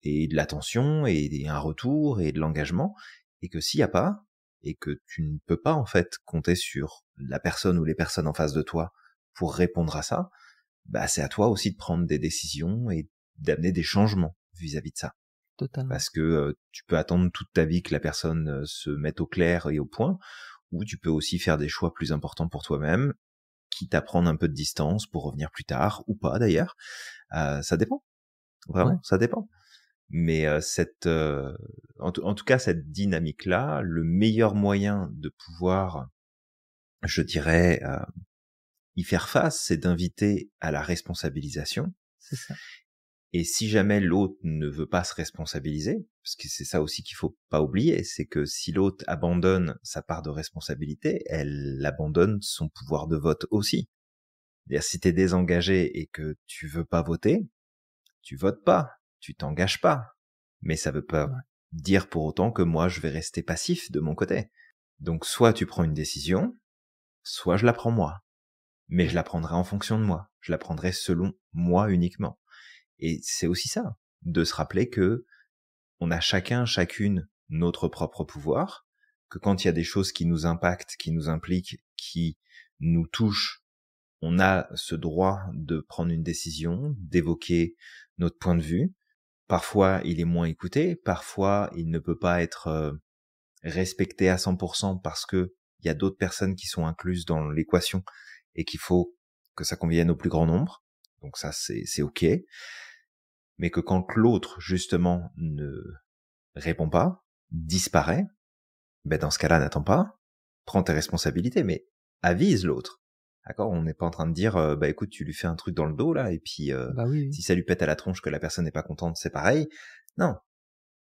et de l'attention et un retour et de l'engagement, et que s'il n'y a pas, et que tu ne peux pas en fait compter sur la personne ou les personnes en face de toi pour répondre à ça, bah c'est à toi aussi de prendre des décisions et d'amener des changements vis-à-vis de ça. Totalement. Parce que tu peux attendre toute ta vie que la personne se mette au clair et au point, ou tu peux aussi faire des choix plus importants pour toi-même, quitte à prendre un peu de distance pour revenir plus tard, ou pas d'ailleurs. Ça dépend. Vraiment, ça dépend. Mais en tout cas, cette dynamique-là, le meilleur moyen de pouvoir, je dirais, y faire face, c'est d'inviter à la responsabilisation. C'est ça. Et si jamais l'autre ne veut pas se responsabiliser, parce que c'est ça aussi qu'il faut pas oublier, c'est que si l'autre abandonne sa part de responsabilité, elle abandonne son pouvoir de vote aussi. C'est-à-dire, si t'es désengagé et que tu veux pas voter, tu votes pas, tu t'engages pas. Mais ça veut pas dire pour autant que moi je vais rester passif de mon côté. Donc soit tu prends une décision, soit je la prends moi. Mais je la prendrai en fonction de moi. Je la prendrai selon moi uniquement. Et c'est aussi ça, de se rappeler que on a chacune notre propre pouvoir, que quand il y a des choses qui nous impactent, qui nous impliquent, qui nous touchent, on a ce droit de prendre une décision, d'évoquer notre point de vue. Parfois, il est moins écouté, parfois, il ne peut pas être respecté à 100% parce que il y a d'autres personnes qui sont incluses dans l'équation et qu'il faut que ça convienne au plus grand nombre. Donc ça, c'est OK. Mais que quand l'autre, justement, ne répond pas, disparaît, ben dans ce cas-là, n'attends pas, prends tes responsabilités, mais avise l'autre. D'accord? On n'est pas en train de dire, bah écoute, tu lui fais un truc dans le dos, là, et puis Oui. si ça lui pète à la tronche que la personne n'est pas contente, c'est pareil. Non,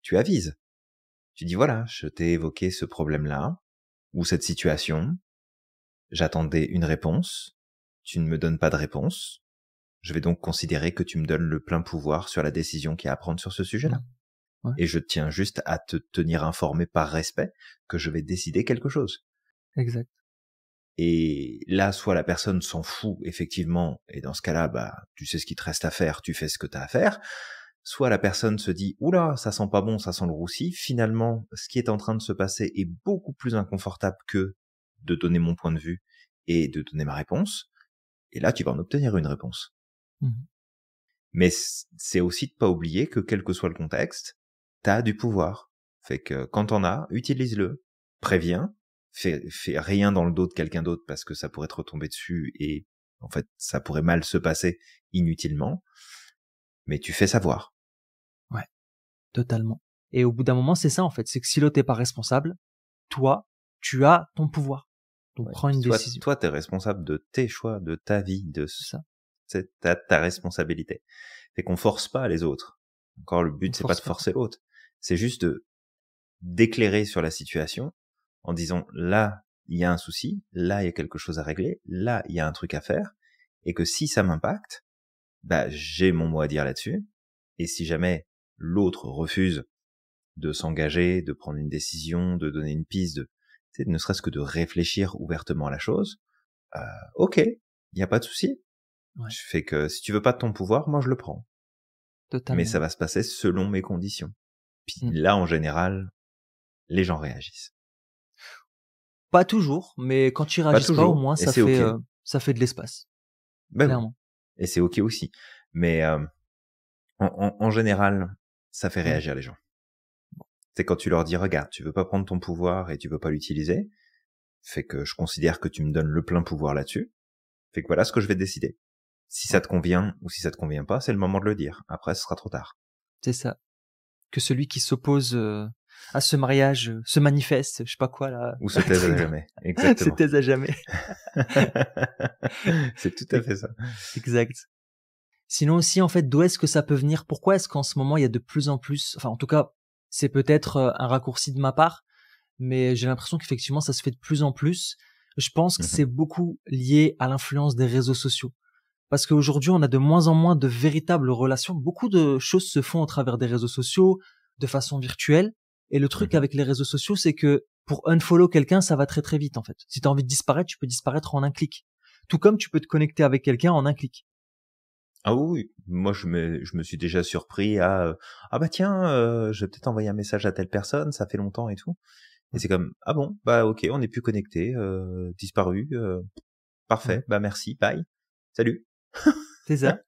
tu avises. Tu dis, voilà, je t'ai évoqué ce problème-là, ou cette situation, j'attendais une réponse, tu ne me donnes pas de réponse, je vais donc considérer que tu me donnes le plein pouvoir sur la décision qu'il y a à prendre sur ce sujet-là. Ouais. Et je tiens juste à te tenir informé par respect que je vais décider quelque chose. Exact. Et là, soit la personne s'en fout, effectivement, et dans ce cas-là, bah, tu sais ce qu'il te reste à faire, tu fais ce que tu as à faire. Soit la personne se dit, oula, ça sent pas bon, ça sent le roussi. Finalement, ce qui est en train de se passer est beaucoup plus inconfortable que de donner mon point de vue et de donner ma réponse. Et là, tu vas en obtenir une réponse. Mais c'est aussi de pas oublier que quel que soit le contexte, t'as du pouvoir. Fait que quand t'en as, utilise-le. Préviens. Fais rien dans le dos de quelqu'un d'autre parce que ça pourrait te retomber dessus et en fait, ça pourrait mal se passer inutilement. Mais tu fais savoir. Ouais. Totalement. Et au bout d'un moment, c'est ça, en fait. C'est que si l'autre n'est pas responsable, toi, tu as ton pouvoir. Donc, prends une décision. Toi, t'es responsable de tes choix, de ta vie, de ça. C'est ta responsabilité. Fait qu'on force pas les autres. Encore, le but, c'est pas de forcer l'autre. C'est juste d'éclairer sur la situation en disant, là, il y a un souci, là, il y a quelque chose à régler, là, il y a un truc à faire, et que si ça m'impacte, bah, j'ai mon mot à dire là-dessus. Et si jamais l'autre refuse de s'engager, de prendre une décision, de donner une piste, ne serait-ce que de réfléchir ouvertement à la chose, ok, il n'y a pas de souci. Je fais que si tu veux pas de ton pouvoir, moi je le prends. Totalement. Mais ça va se passer selon mes conditions. Puis là, en général, les gens réagissent. Pas toujours, mais quand tu réagis pas, au moins ça fait de l'espace. Ben clairement. Oui. Et c'est ok aussi. Mais en général, ça fait réagir les gens. C'est quand tu leur dis, regarde, tu veux pas prendre ton pouvoir et tu veux pas l'utiliser, fait que je considère que tu me donnes le plein pouvoir là-dessus, fait que voilà ce que je vais décider. Si ça te convient ou si ça te convient pas, c'est le moment de le dire. Après, ce sera trop tard. C'est ça. Que celui qui s'oppose à ce mariage se manifeste, je sais pas quoi là. Ou se taise à jamais. Exactement. Se taise à jamais. C'est tout à fait ça. Exact. Sinon aussi, en fait, d'où est-ce que ça peut venir? Pourquoi est-ce qu'en ce moment, il y a de plus en plus, enfin, en tout cas, c'est peut-être un raccourci de ma part, mais j'ai l'impression qu'effectivement, ça se fait de plus en plus. Je pense que c'est beaucoup lié à l'influence des réseaux sociaux. Parce qu'aujourd'hui, on a de moins en moins de véritables relations. Beaucoup de choses se font au travers des réseaux sociaux. de façon virtuelle. Et le truc Mhm. avec les réseaux sociaux, c'est que pour unfollow quelqu'un, ça va très très vite en fait. Si tu as envie de disparaître, tu peux disparaître en un clic. Tout comme tu peux te connecter avec quelqu'un en un clic. Ah oui, moi je me suis déjà surpris à ah bah tiens, je vais peut-être envoyer un message à telle personne, ça fait longtemps et tout. Et c'est comme ah bon, bah ok, on n'est plus connecté, disparu, Ouais, parfait, bah merci, bye, salut. c'est ça.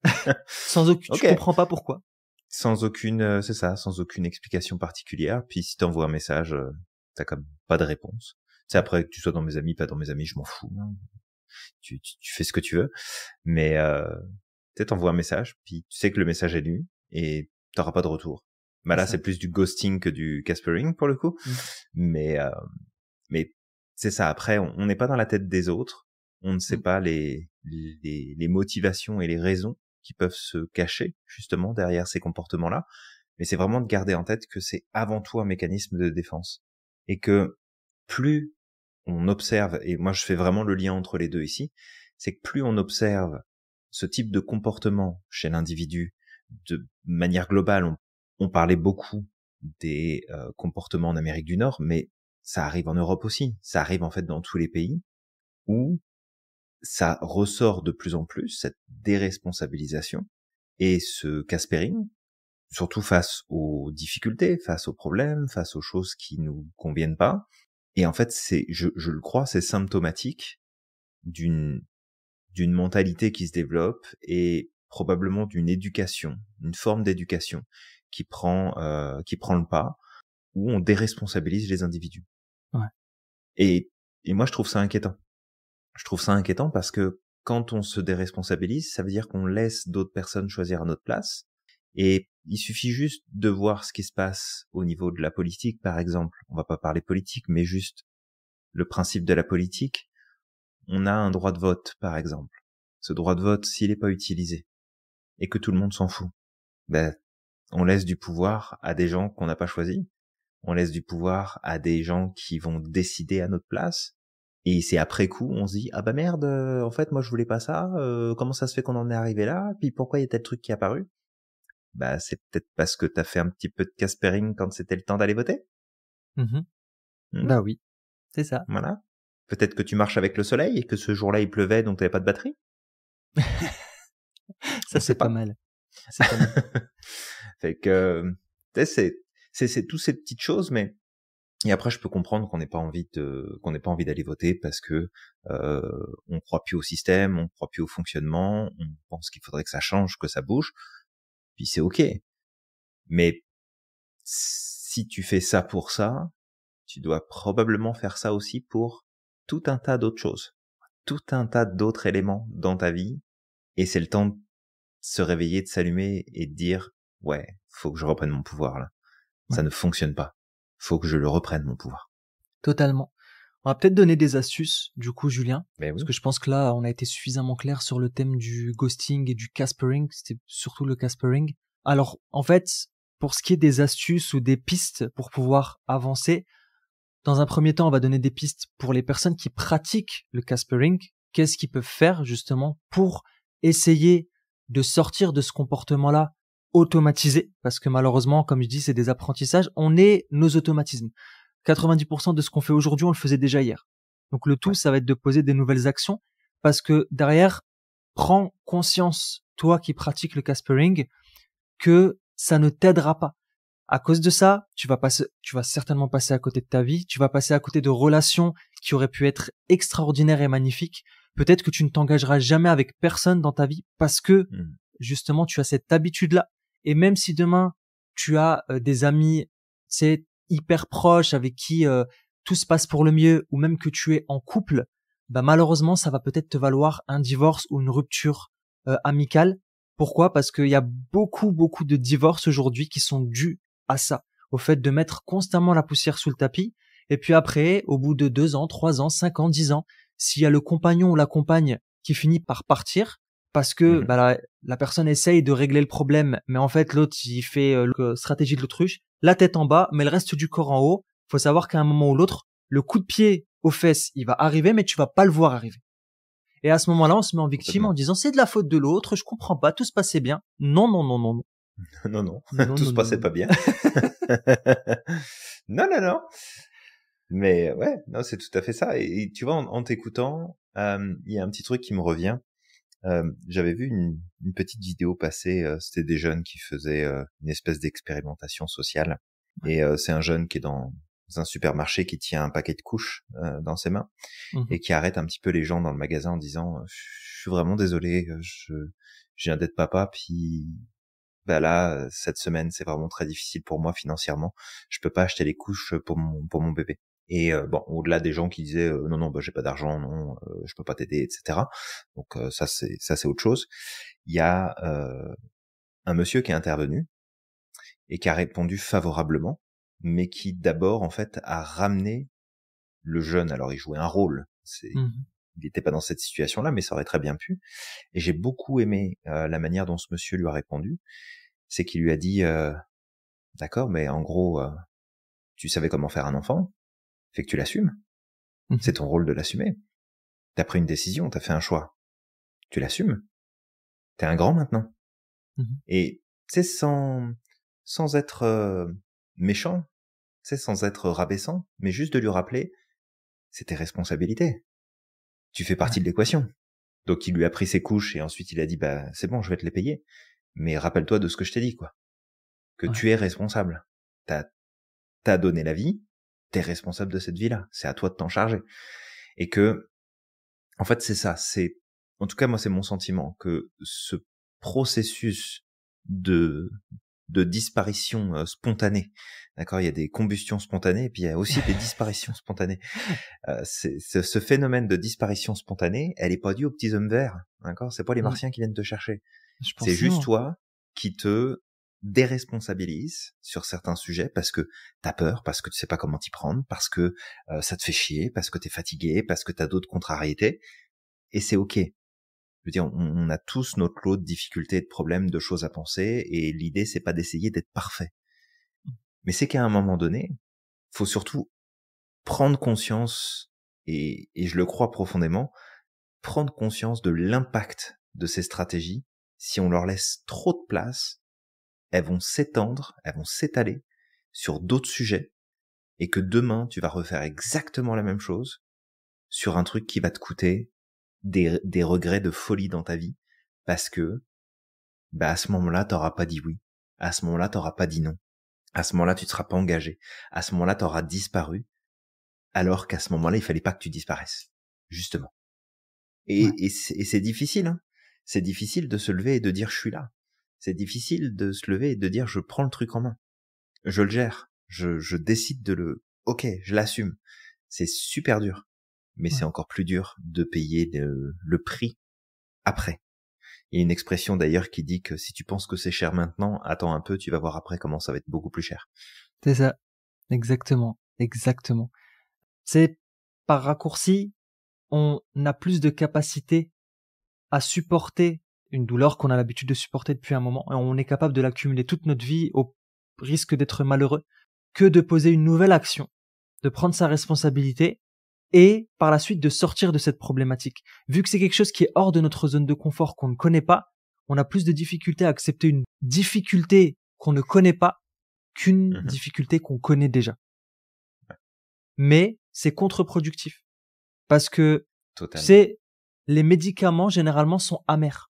Sans aucun, tu Ok. comprends pas pourquoi. Sans aucune, c'est ça, sans aucune explication particulière. Puis si t'envoies un message, t'as comme pas de réponse. C'est après que tu sois dans mes amis, pas dans mes amis, je m'en fous, hein. Tu fais ce que tu veux. Mais peut-être t'envoies un message, puis tu sais que le message est lu et t'auras pas de retour. Bah C'est là, ça. c'est plus du ghosting que du caspering pour le coup. Mm. Mais mais c'est ça. Après, on n'est pas dans la tête des autres. On ne sait Mm. pas les motivations et les raisons qui peuvent se cacher justement derrière ces comportements-là. Mais c'est vraiment de garder en tête que c'est avant tout un mécanisme de défense et que plus on observe, et moi je fais vraiment le lien entre les deux ici, c'est que plus on observe ce type de comportement chez l'individu de manière globale, on parlait beaucoup des comportements en Amérique du Nord, mais ça arrive en Europe aussi, ça arrive en fait dans tous les pays où ça ressort de plus en plus, cette déresponsabilisation et ce caspering, surtout face aux difficultés, face aux problèmes, face aux choses qui nous conviennent pas. Et en fait, je le crois, c'est symptomatique d'une mentalité qui se développe et probablement d'une éducation, une forme d'éducation qui prend le pas, où on déresponsabilise les individus. Ouais. Et moi, je trouve ça inquiétant. Je trouve ça inquiétant parce que quand on se déresponsabilise, ça veut dire qu'on laisse d'autres personnes choisir à notre place. Et il suffit juste de voir ce qui se passe au niveau de la politique, par exemple. On va pas parler politique, mais juste le principe de la politique. On a un droit de vote, par exemple. Ce droit de vote, s'il n'est pas utilisé et que tout le monde s'en fout, ben, on laisse du pouvoir à des gens qu'on n'a pas choisis. On laisse du pouvoir à des gens qui vont décider à notre place. Et c'est après coup, on se dit ah bah merde, en fait moi je voulais pas ça. Comment ça se fait qu'on en est arrivé là? Puis pourquoi il y a tel truc qui est apparu? Bah c'est peut-être parce que t'as fait un petit peu de caspering quand c'était le temps d'aller voter. Mhm. Hmm, Bah oui, c'est ça. voilà. Peut-être que tu marches avec le soleil et que ce jour-là il pleuvait donc t'avais pas de batterie. Ça, On c'est sait pas pas. mal. C'est pas mal. Fait que tu sais, c'est toutes ces petites choses, mais et après je peux comprendre qu'on n'ait pas envie d'aller voter parce que on croit plus au système, on croit plus au fonctionnement, on pense qu'il faudrait que ça change, que ça bouge, puis c'est ok. Mais si tu fais ça pour ça, tu dois probablement faire ça aussi pour tout un tas d'autres choses, tout un tas d'autres éléments dans ta vie, et c'est le temps de se réveiller, de s'allumer et de dire ouais, faut que je reprenne mon pouvoir là. Ouais, Ça ne fonctionne pas. Faut que je le reprenne mon pouvoir. totalement. On va peut-être donner des astuces, du coup, Julien, Mais parce oui. que je pense que là, on a été suffisamment clair sur le thème du ghosting et du caspering. C'était surtout le caspering. Alors, en fait, pour ce qui est des astuces ou des pistes pour pouvoir avancer, dans un premier temps, on va donner des pistes pour les personnes qui pratiquent le caspering. Qu'est-ce qu'ils peuvent faire, justement, pour essayer de sortir de ce comportement-là automatisé? Parce que malheureusement, comme je dis, c'est des apprentissages. On est nos automatismes. 90% de ce qu'on fait aujourd'hui, on le faisait déjà hier. Donc le tout, Ouais. ça va être de poser des nouvelles actions parce que derrière, prends conscience, toi qui pratiques le caspering, que ça ne t'aidera pas. À cause de ça, tu vas certainement passer à côté de ta vie, tu vas passer à côté de relations qui auraient pu être extraordinaires et magnifiques. Peut-être que tu ne t'engageras jamais avec personne dans ta vie parce que Mm. justement tu as cette habitude-là. Et même si demain tu as des amis, c'est hyper proches avec qui tout se passe pour le mieux, ou même que tu es en couple, bah malheureusement ça va peut-être te valoir un divorce ou une rupture amicale. Pourquoi? Parce qu'il y a beaucoup de divorces aujourd'hui qui sont dus à ça, au fait de mettre constamment la poussière sous le tapis. Et puis après, au bout de 2 ans, 3 ans, 5 ans, 10 ans, s'il y a le compagnon ou la compagne qui finit par partir, parce que Mhm. bah, la personne essaye de régler le problème, mais en fait l'autre il fait la stratégie de l'autruche, la tête en bas, mais le reste du corps en haut. Faut savoir qu'à un moment ou l'autre, le coup de pied aux fesses, il va arriver, mais tu vas pas le voir arriver. Et à ce moment-là, on se met en victime en Complètement. disant c'est de la faute de l'autre, je comprends pas, tout se passait bien. Non, non, non, non, non. Non, non, Non, tout non, se passait non. pas bien. Non, non, non. Mais ouais, non, c'est tout à fait ça. Et tu vois, en t'écoutant, il y a un petit truc qui me revient. J'avais vu une petite vidéo passer, c'était des jeunes qui faisaient une espèce d'expérimentation sociale. Et c'est un jeune qui est dans un supermarché qui tient un paquet de couches dans ses mains et qui arrête un petit peu les gens dans le magasin en disant je suis vraiment désolé, je viens d'être papa, puis bah là cette semaine c'est vraiment très difficile pour moi financièrement, je peux pas acheter les couches pour mon bébé. Et bon, au-delà des gens qui disaient non non bah j'ai pas d'argent, non je peux pas t'aider, etc. Donc ça c'est autre chose. Il y a un monsieur qui est intervenu et qui a répondu favorablement, mais qui d'abord en fait a ramené le jeune. Alors il jouait un rôle, il n'était pas dans cette situation-là, mais ça aurait très bien pu. Et j'ai beaucoup aimé la manière dont ce monsieur lui a répondu. C'est qu'il lui a dit d'accord, mais en gros tu savais comment faire un enfant, fait que tu l'assumes. C'est ton rôle de l'assumer. T'as pris une décision, t'as fait un choix, tu l'assumes. T'es un grand maintenant. Et tu sais, sans être méchant, tu sais, sans être rabaissant, mais juste de lui rappeler, c'est tes responsabilités. Tu fais partie de l'équation. Donc il lui a pris ses couches et ensuite il a dit bah c'est bon, je vais te les payer. Mais rappelle-toi de ce que je t'ai dit, quoi. Que tu es responsable. T'as donné la vie, t'es responsable de cette vie-là. C'est à toi de t'en charger. Et que, en fait, c'est ça. En tout cas, moi, c'est mon sentiment que ce processus de disparition spontanée. D'accord, il y a des combustions spontanées et puis il y a aussi des disparitions spontanées. Ce phénomène de disparition spontanée, elle est pas due aux petits hommes verts. D'accord, c'est pas les martiens qui viennent te chercher. C'est juste toi qui te déresponsabilise sur certains sujets parce que t'as peur, parce que tu sais pas comment t'y prendre, parce que ça te fait chier, parce que t'es fatigué, parce que t'as d'autres contrariétés. Et c'est ok. Je veux dire, on a tous notre lot de difficultés, de problèmes, de choses à penser, et l'idée, c'est pas d'essayer d'être parfait. Mais c'est qu'à un moment donné, faut surtout prendre conscience, et je le crois profondément, prendre conscience de l'impact de ces stratégies. Si on leur laisse trop de place, elles vont s'étendre, elles vont s'étaler sur d'autres sujets, et que demain, tu vas refaire exactement la même chose sur un truc qui va te coûter des regrets de folie dans ta vie, parce que bah à ce moment-là, t'auras pas dit oui. À ce moment-là, t'auras pas dit non. À ce moment-là, tu te seras pas engagé. À ce moment-là, t'auras disparu, alors qu'à ce moment-là, il fallait pas que tu disparaisses. Justement. Et c'est difficile, hein. C'est difficile de se lever et de dire je suis là. C'est difficile de se lever et de dire je prends le truc en main. Je le gère. Je décide ok, je l'assume. C'est super dur. Mais c'est encore plus dur de payer le prix après. Il y a une expression d'ailleurs qui dit que si tu penses que c'est cher maintenant, attends un peu, tu vas voir après comment ça va être beaucoup plus cher. C'est ça. Exactement. Exactement. C'est par raccourci, on a plus de capacité à supporter une douleur qu'on a l'habitude de supporter depuis un moment et on est capable de l'accumuler toute notre vie au risque d'être malheureux que de poser une nouvelle action, de prendre sa responsabilité et par la suite de sortir de cette problématique. Vu que c'est quelque chose qui est hors de notre zone de confort qu'on ne connaît pas, on a plus de difficultés à accepter une difficulté qu'on ne connaît pas qu'une difficulté qu'on connaît déjà. Mais c'est contre-productif parce que Totalement. tu sais, les médicaments généralement sont amers.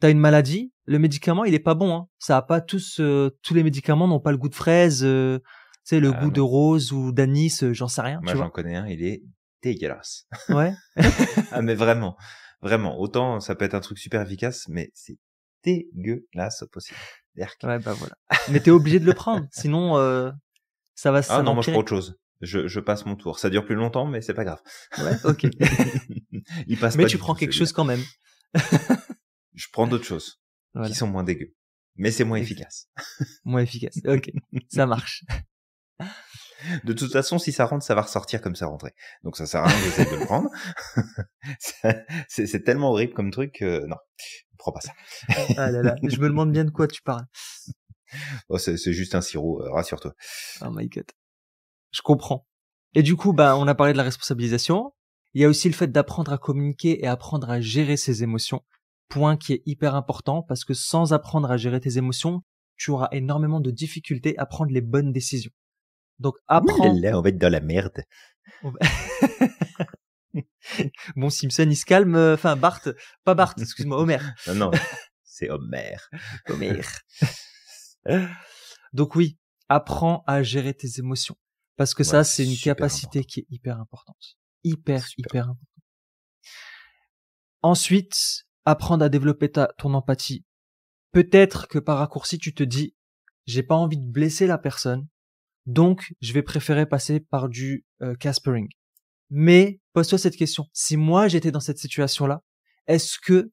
T'as une maladie, le médicament il est pas bon, hein. Ça a pas tous les médicaments n'ont pas le goût de fraise, tu sais le goût de rose ou d'anis, j'en sais rien. Moi tu j'en vois. connais un, il est dégueulasse. Ouais. Ah mais vraiment, vraiment. Autant ça peut être un truc super efficace, mais c'est dégueulasse au possible. Ouais bah voilà. Mais t'es obligé de le prendre, sinon ça va Ah non, moi je prends empirer. autre chose. Je passe mon tour. Ça dure plus longtemps, mais c'est pas grave. Ouais, ok. Il passe Mais pas tu du prends tout quelque celui-là. chose quand même. Je prends d'autres choses qui Voilà. sont moins dégueu, mais c'est moins efficace. Moins efficace. Ok, ça marche. De toute façon, si ça rentre, ça va ressortir comme ça rentrait. Donc ça sert à rien d'essayer de le prendre. C'est tellement horrible comme truc que non, prends pas ça. Ah là là, je me demande bien de quoi tu parles. Oh, c'est juste un sirop, rassure-toi. Oh my god. Je comprends. Et du coup, bah, on a parlé de la responsabilisation. Il y a aussi le fait d'apprendre à communiquer et apprendre à gérer ses émotions. Point qui est hyper important parce que sans apprendre à gérer tes émotions, tu auras énormément de difficultés à prendre les bonnes décisions. Donc, apprends. Là, on va être dans la merde. Bon, Simpson, il se calme. Enfin, Bart, pas Bart, excuse-moi, Homer. Non, c'est Homer. Homer. Donc oui, apprends à gérer tes émotions. Parce que ça, c'est une capacité qui est hyper importante. Hyper importante. Ensuite, apprendre à développer ton empathie. Peut-être que par raccourci, tu te dis, j'ai pas envie de blesser la personne, donc je vais préférer passer par du Caspering. Mais pose-toi cette question. Si moi j'étais dans cette situation-là, est-ce que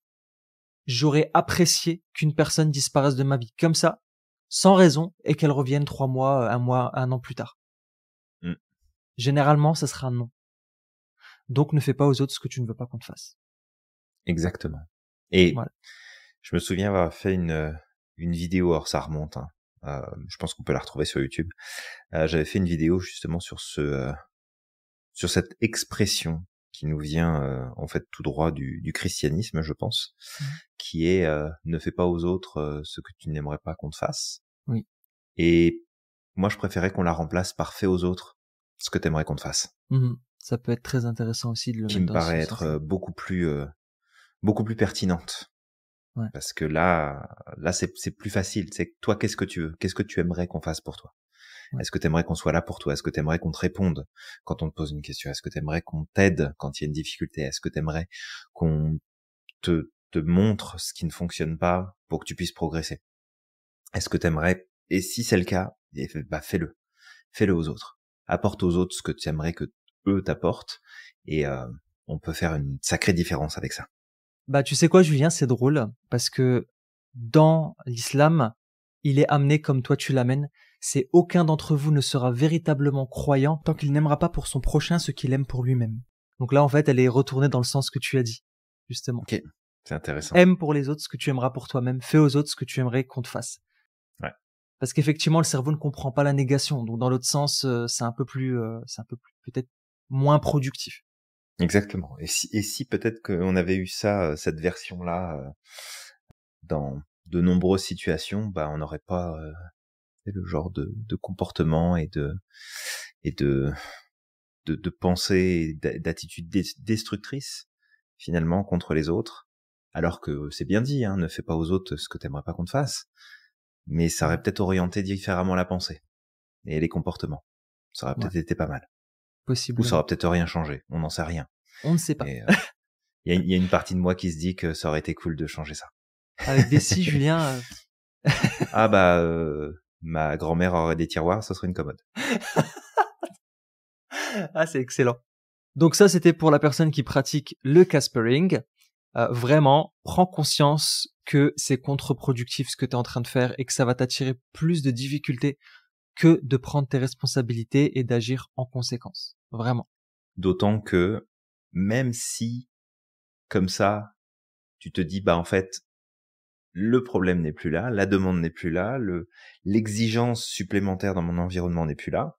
j'aurais apprécié qu'une personne disparaisse de ma vie comme ça, sans raison, et qu'elle revienne 3 mois, 1 mois, 1 an plus tard? Généralement, ça sera un non. Donc ne fais pas aux autres ce que tu ne veux pas qu'on te fasse. Exactement. Et voilà. Je me souviens avoir fait une vidéo, alors ça remonte, hein. Je pense qu'on peut la retrouver sur YouTube. J'avais fait une vidéo justement sur cette expression qui nous vient en fait tout droit du christianisme, je pense, qui est ne fais pas aux autres ce que tu n'aimerais pas qu'on te fasse. Oui. Et moi, je préférais qu'on la remplace par fais aux autres ce que t'aimerais qu'on te fasse. Ça peut être très intéressant aussi de le qui mettre me paraît être beaucoup plus pertinente. Ouais. Parce que là c'est plus facile. C'est toi, qu'est-ce que tu veux? Qu'est-ce que tu aimerais qu'on fasse pour toi? Ouais. Est-ce que tu aimerais qu'on soit là pour toi? Est-ce que tu aimerais qu'on te réponde quand on te pose une question? Est-ce que tu aimerais qu'on t'aide quand il y a une difficulté? Est-ce que tu aimerais qu'on te montre ce qui ne fonctionne pas pour que tu puisses progresser? Est-ce que tu aimerais, et si c'est le cas, bah fais-le. Fais-le aux autres. Apporte aux autres ce que tu aimerais que eux t'apportent, et on peut faire une sacrée différence avec ça. Bah, tu sais quoi, Julien, c'est drôle, parce que dans l'islam, il est amené comme toi tu l'amènes, c'est aucun d'entre vous ne sera véritablement croyant tant qu'il n'aimera pas pour son prochain ce qu'il aime pour lui-même. Donc là, en fait, elle est retournée dans le sens que tu as dit, justement. Ok, c'est intéressant. Aime pour les autres ce que tu aimeras pour toi-même, fais aux autres ce que tu aimerais qu'on te fasse. Ouais. Parce qu'effectivement, le cerveau ne comprend pas la négation, donc dans l'autre sens, c'est un peu plus peut-être moins productif. Exactement. Et si peut-être qu'on avait eu ça, cette version-là, dans de nombreuses situations, bah on n'aurait pas le genre de comportement et de pensée, d'attitude destructrice finalement contre les autres. Alors que c'est bien dit, hein, ne fais pas aux autres ce que t'aimerais pas qu'on te fasse. Mais ça aurait peut-être orienté différemment la pensée et les comportements. Ça aurait peut-être été pas mal. Possible. Ou ça aurait peut-être rien changé. On n'en sait rien. On ne sait pas. Il y a une partie de moi qui se dit que ça aurait été cool de changer ça. Avec des si, Julien. Ah bah, ma grand-mère aurait des tiroirs, ça serait une commode. Ah, c'est excellent. Donc ça, c'était pour la personne qui pratique le Caspering. Vraiment, prends conscience que c'est contre-productif ce que tu es en train de faire et que ça va t'attirer plus de difficultés que de prendre tes responsabilités et d'agir en conséquence. Vraiment. D'autant que même si, comme ça, tu te dis, bah en fait, le problème n'est plus là, la demande n'est plus là, l'exigence supplémentaire dans mon environnement n'est plus là.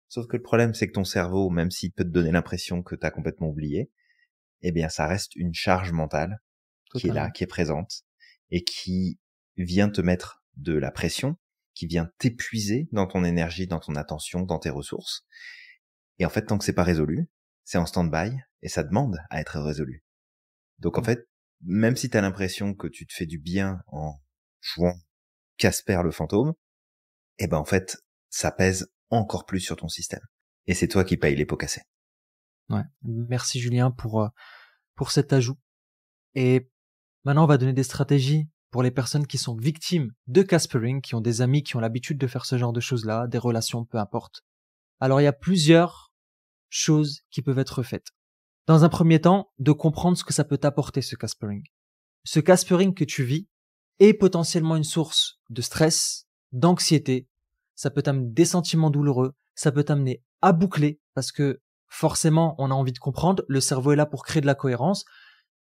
Sauf que le problème, c'est que ton cerveau, même s'il peut te donner l'impression que t'as complètement oublié, eh bien, ça reste une charge mentale qui est là, qui est présente, et qui vient te mettre de la pression, qui vient t'épuiser dans ton énergie, dans ton attention, dans tes ressources. Et en fait, tant que c'est pas résolu, c'est en stand-by, et ça demande à être résolu. Donc en fait, même si t'as l'impression que tu te fais du bien en jouant Casper le fantôme, eh ben en fait, ça pèse encore plus sur ton système. Et c'est toi qui payes les pots cassés. Ouais. Merci Julien pour cet ajout. Et maintenant, on va donner des stratégies pour les personnes qui sont victimes de Caspering, qui ont des amis qui ont l'habitude de faire ce genre de choses-là, des relations, peu importe. Alors, il y a plusieurs choses qui peuvent être faites. Dans un premier temps, de comprendre ce que ça peut t'apporter, ce Caspering. Ce Caspering que tu vis est potentiellement une source de stress, d'anxiété. Ça peut t'amener des sentiments douloureux. Ça peut t'amener à boucler parce que forcément, on a envie de comprendre. Le cerveau est là pour créer de la cohérence.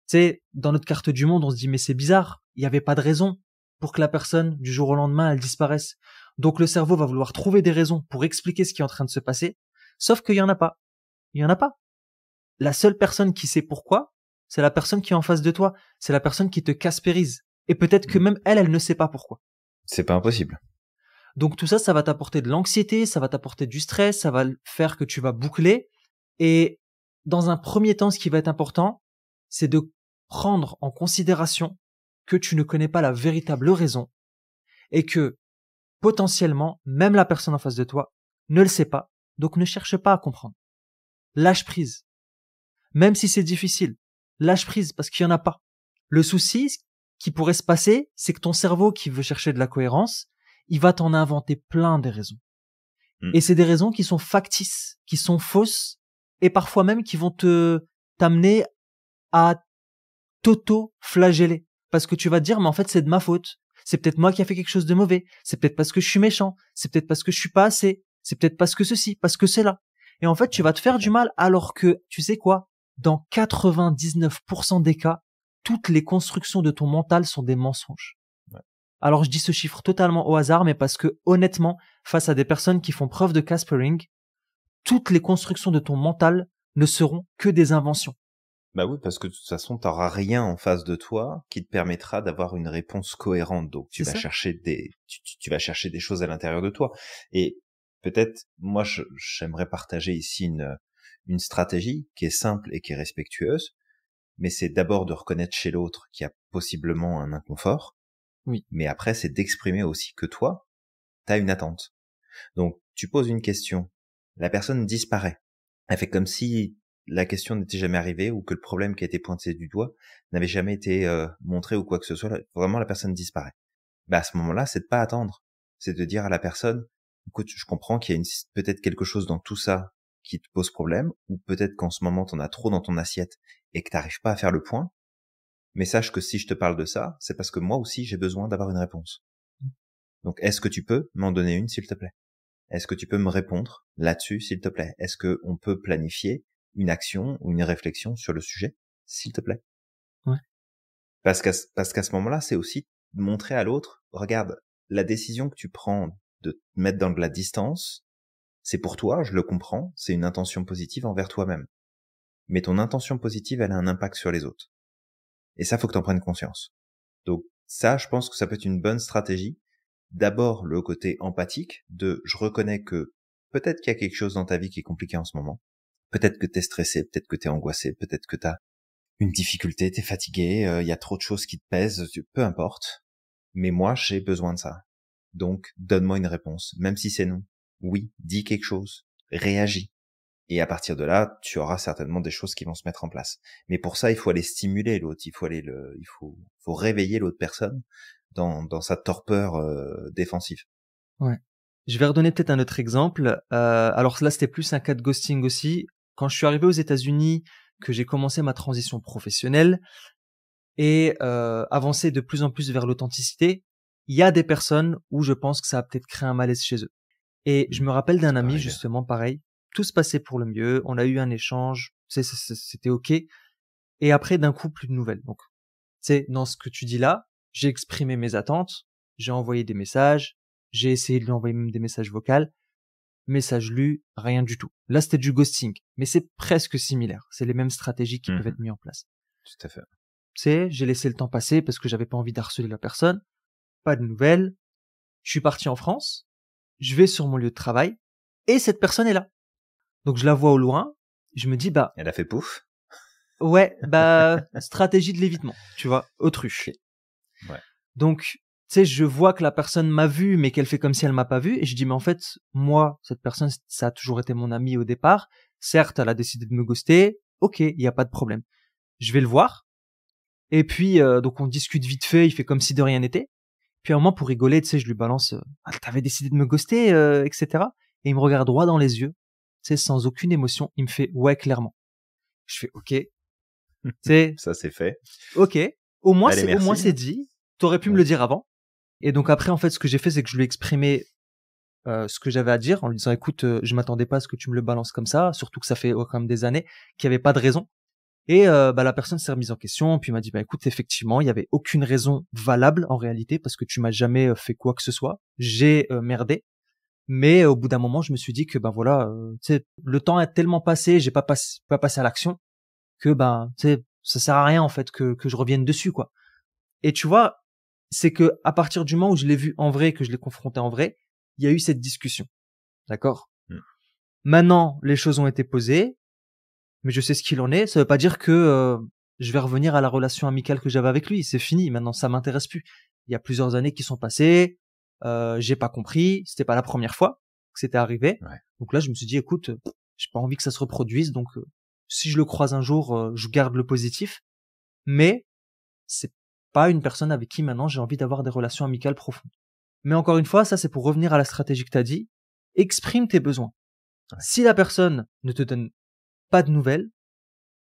Tu sais, dans notre carte du monde, on se dit, mais c'est bizarre. Il n'y avait pas de raison pour que la personne, du jour au lendemain, elle disparaisse. Donc le cerveau va vouloir trouver des raisons pour expliquer ce qui est en train de se passer. Sauf qu'il n'y en a pas. Il n'y en a pas. La seule personne qui sait pourquoi, c'est la personne qui est en face de toi. C'est la personne qui te caspérise. Et peut-être que même elle ne sait pas pourquoi. C'est pas impossible. Donc tout ça, ça va t'apporter de l'anxiété, ça va t'apporter du stress, ça va faire que tu vas boucler. Et dans un premier temps, ce qui va être important, c'est de prendre en considération que tu ne connais pas la véritable raison et que potentiellement, même la personne en face de toi ne le sait pas. Donc ne cherche pas à comprendre. Lâche prise. Même si c'est difficile, lâche prise parce qu'il y en a pas. Le souci qui pourrait se passer, c'est que ton cerveau qui veut chercher de la cohérence, il va t'en inventer plein des raisons. Et c'est des raisons qui sont factices, qui sont fausses et parfois même qui vont t'amener à t'auto-flageller. Parce que tu vas te dire, mais en fait, c'est de ma faute. C'est peut-être moi qui a fait quelque chose de mauvais. C'est peut-être parce que je suis méchant. C'est peut-être parce que je suis pas assez. C'est peut-être parce que ceci, parce que c'est là. Et en fait, tu vas te faire du mal alors que, tu sais quoi, dans 99% des cas, toutes les constructions de ton mental sont des mensonges. Ouais. Alors, je dis ce chiffre totalement au hasard, mais parce que, honnêtement, face à des personnes qui font preuve de Caspering, toutes les constructions de ton mental ne seront que des inventions. Bah oui, parce que de toute façon, t'auras rien en face de toi qui te permettra d'avoir une réponse cohérente. Donc, tu vas chercher tu vas chercher des choses à l'intérieur de toi. Et peut-être, moi, j'aimerais partager ici une stratégie qui est simple et qui est respectueuse. Mais c'est d'abord de reconnaître chez l'autre qu'il y a possiblement un inconfort. Oui. Mais après, c'est d'exprimer aussi que toi, t'as une attente. Donc, tu poses une question. La personne disparaît. Elle fait comme si la question n'était jamais arrivée ou que le problème qui a été pointé du doigt n'avait jamais été montré ou quoi que ce soit. Vraiment, la personne disparaît. Bah, à ce moment-là, c'est de pas attendre. C'est de dire à la personne, écoute, je comprends qu'il y a peut-être quelque chose dans tout ça qui te pose problème, ou peut-être qu'en ce moment, t'en as trop dans ton assiette et que t'arrives pas à faire le point. Mais sache que si je te parle de ça, c'est parce que moi aussi, j'ai besoin d'avoir une réponse. Donc, est-ce que tu peux m'en donner une, s'il te plaît? Est-ce que tu peux me répondre là-dessus, s'il te plaît? Est-ce que on peut planifier une action ou une réflexion sur le sujet, s'il te plaît? Ouais. Parce qu'à ce moment-là, c'est aussi montrer à l'autre, regarde, la décision que tu prends de te mettre dans de la distance, c'est pour toi, je le comprends, c'est une intention positive envers toi-même. Mais ton intention positive, elle a un impact sur les autres. Et ça, faut que t'en prennes conscience. Donc ça, je pense que ça peut être une bonne stratégie. D'abord, le côté empathique de je reconnais que peut-être qu'il y a quelque chose dans ta vie qui est compliqué en ce moment. Peut-être que t'es stressé, peut-être que t'es angoissé, peut-être que t'as une difficulté, t'es fatigué, y a trop de choses qui te pèsent, peu importe. Mais moi, j'ai besoin de ça. Donc, donne-moi une réponse, même si c'est non. Oui, dis quelque chose, réagis. Et à partir de là, tu auras certainement des choses qui vont se mettre en place. Mais pour ça, il faut aller stimuler l'autre, il faut réveiller l'autre personne dans sa torpeur défensive. Ouais. Je vais redonner peut-être un autre exemple. Alors là, c'était plus un cas de ghosting aussi. Quand je suis arrivé aux États-Unis, que j'ai commencé ma transition professionnelle et avancé de plus en plus vers l'authenticité, il y a des personnes où je pense que ça a peut-être créé un malaise chez eux. Et je me rappelle d'un ami, justement, pareil. Tout se passait pour le mieux. On a eu un échange. C'était OK. Et après, d'un coup, plus de nouvelles. Donc, dans ce que tu dis là, j'ai exprimé mes attentes. J'ai envoyé des messages. J'ai essayé de lui envoyer même des messages vocaux. Message lu, rien du tout. Là, c'était du ghosting. Mais c'est presque similaire. C'est les mêmes stratégies qui peuvent être mises en place. Tout à fait. J'ai laissé le temps passer parce que j'avais pas envie d'harceler la personne. Pas de nouvelles. Je suis parti en France. Je vais sur mon lieu de travail. Et cette personne est là. Donc, je la vois au loin. Je me dis, bah. Elle a fait pouf. Ouais, bah, stratégie de l'évitement. Tu vois, autruche. Ouais. Donc, je vois que la personne m'a vu, mais qu'elle fait comme si elle m'a pas vu. Et je dis, mais en fait, moi, cette personne, ça a toujours été mon amie au départ. Certes, elle a décidé de me ghoster. Ok, il n'y a pas de problème. Je vais le voir. Et puis, donc, on discute vite fait. Il fait comme si de rien n'était. Puis, à un moment, pour rigoler, je lui balance, t'avais décidé de me ghoster, etc. Et il me regarde droit dans les yeux. Sans aucune émotion. Il me fait, ouais, clairement. Je fais, ok. Ça, c'est fait. Ok. Au moins, Allez, c'est dit. T'aurais pu me le dire avant. Et donc après, en fait, ce que j'ai fait, c'est que je lui ai exprimé ce que j'avais à dire en lui disant, écoute, je m'attendais pas à ce que tu me le balances comme ça, surtout que ça fait quand même des années qu'il n'y avait pas de raison. Et la personne s'est remise en question, puis m'a dit, bah écoute, effectivement, il n'y avait aucune raison valable en réalité parce que tu m'as jamais fait quoi que ce soit. J'ai merdé. Mais au bout d'un moment, je me suis dit que ben voilà, le temps est tellement passé, j'ai pas passé à l'action que ça sert à rien en fait que je revienne dessus quoi. Et tu vois, c'est que à partir du moment où je l'ai vu en vrai, que je l'ai confronté en vrai, il y a eu cette discussion. D'accord? Mm. Maintenant, les choses ont été posées, mais je sais ce qu'il en est. Ça veut pas dire que je vais revenir à la relation amicale que j'avais avec lui. C'est fini. Maintenant, ça m'intéresse plus. Il y a plusieurs années qui sont passées. J'ai pas compris. C'était pas la première fois que c'était arrivé. Ouais. Donc là, je me suis dit, écoute, j'ai pas envie que ça se reproduise. Donc, si je le croise un jour, je garde le positif. Mais c'est pas une personne avec qui maintenant j'ai envie d'avoir des relations amicales profondes. Mais encore une fois, ça c'est pour revenir à la stratégie que t'as dit. Exprime tes besoins. Ouais. Si la personne ne te donne pas de nouvelles,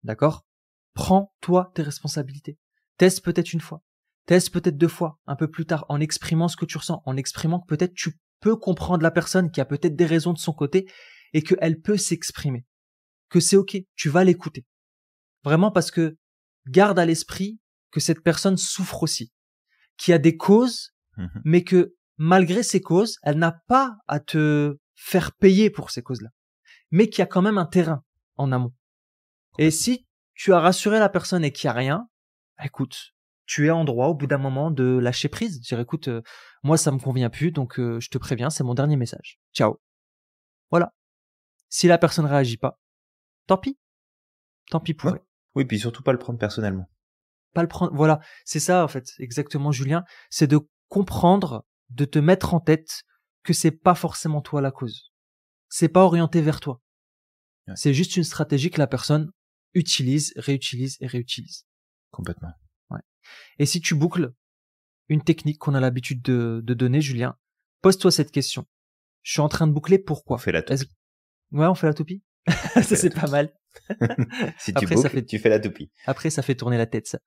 d'accord? Prends toi tes responsabilités. Teste peut-être une fois. Teste peut-être 2 fois, un peu plus tard, en exprimant ce que tu ressens, en exprimant que peut-être tu peux comprendre la personne qui a peut-être des raisons de son côté et qu'elle peut s'exprimer. Que c'est ok, tu vas l'écouter. Vraiment parce que garde à l'esprit que cette personne souffre aussi, qu'il y a des causes, mais que malgré ces causes, elle n'a pas à te faire payer pour ces causes-là, mais qu'il y a quand même un terrain en amont. Et si tu as rassuré la personne et qu'il n'y a rien, écoute, tu es en droit au bout d'un moment de lâcher prise, dire écoute, moi ça me convient plus, donc je te préviens, c'est mon dernier message. Ciao. Voilà. Si la personne réagit pas, tant pis pour elle. Oui, puis surtout pas le prendre personnellement. Pas le prendre. Voilà, c'est ça en fait, exactement Julien, c'est de comprendre, de te mettre en tête que c'est pas forcément toi la cause. C'est pas orienté vers toi. Ouais. C'est juste une stratégie que la personne utilise, réutilise et réutilise. Complètement. Ouais. Et si tu boucles une technique qu'on a l'habitude de donner, Julien, pose-toi cette question. Je suis en train de boucler, pourquoi? On fait la toupie. Ouais, on fait la toupie. Ça c'est pas mal. Si tu boucles, tu fais la toupie. Après, ça fait tourner la tête, ça.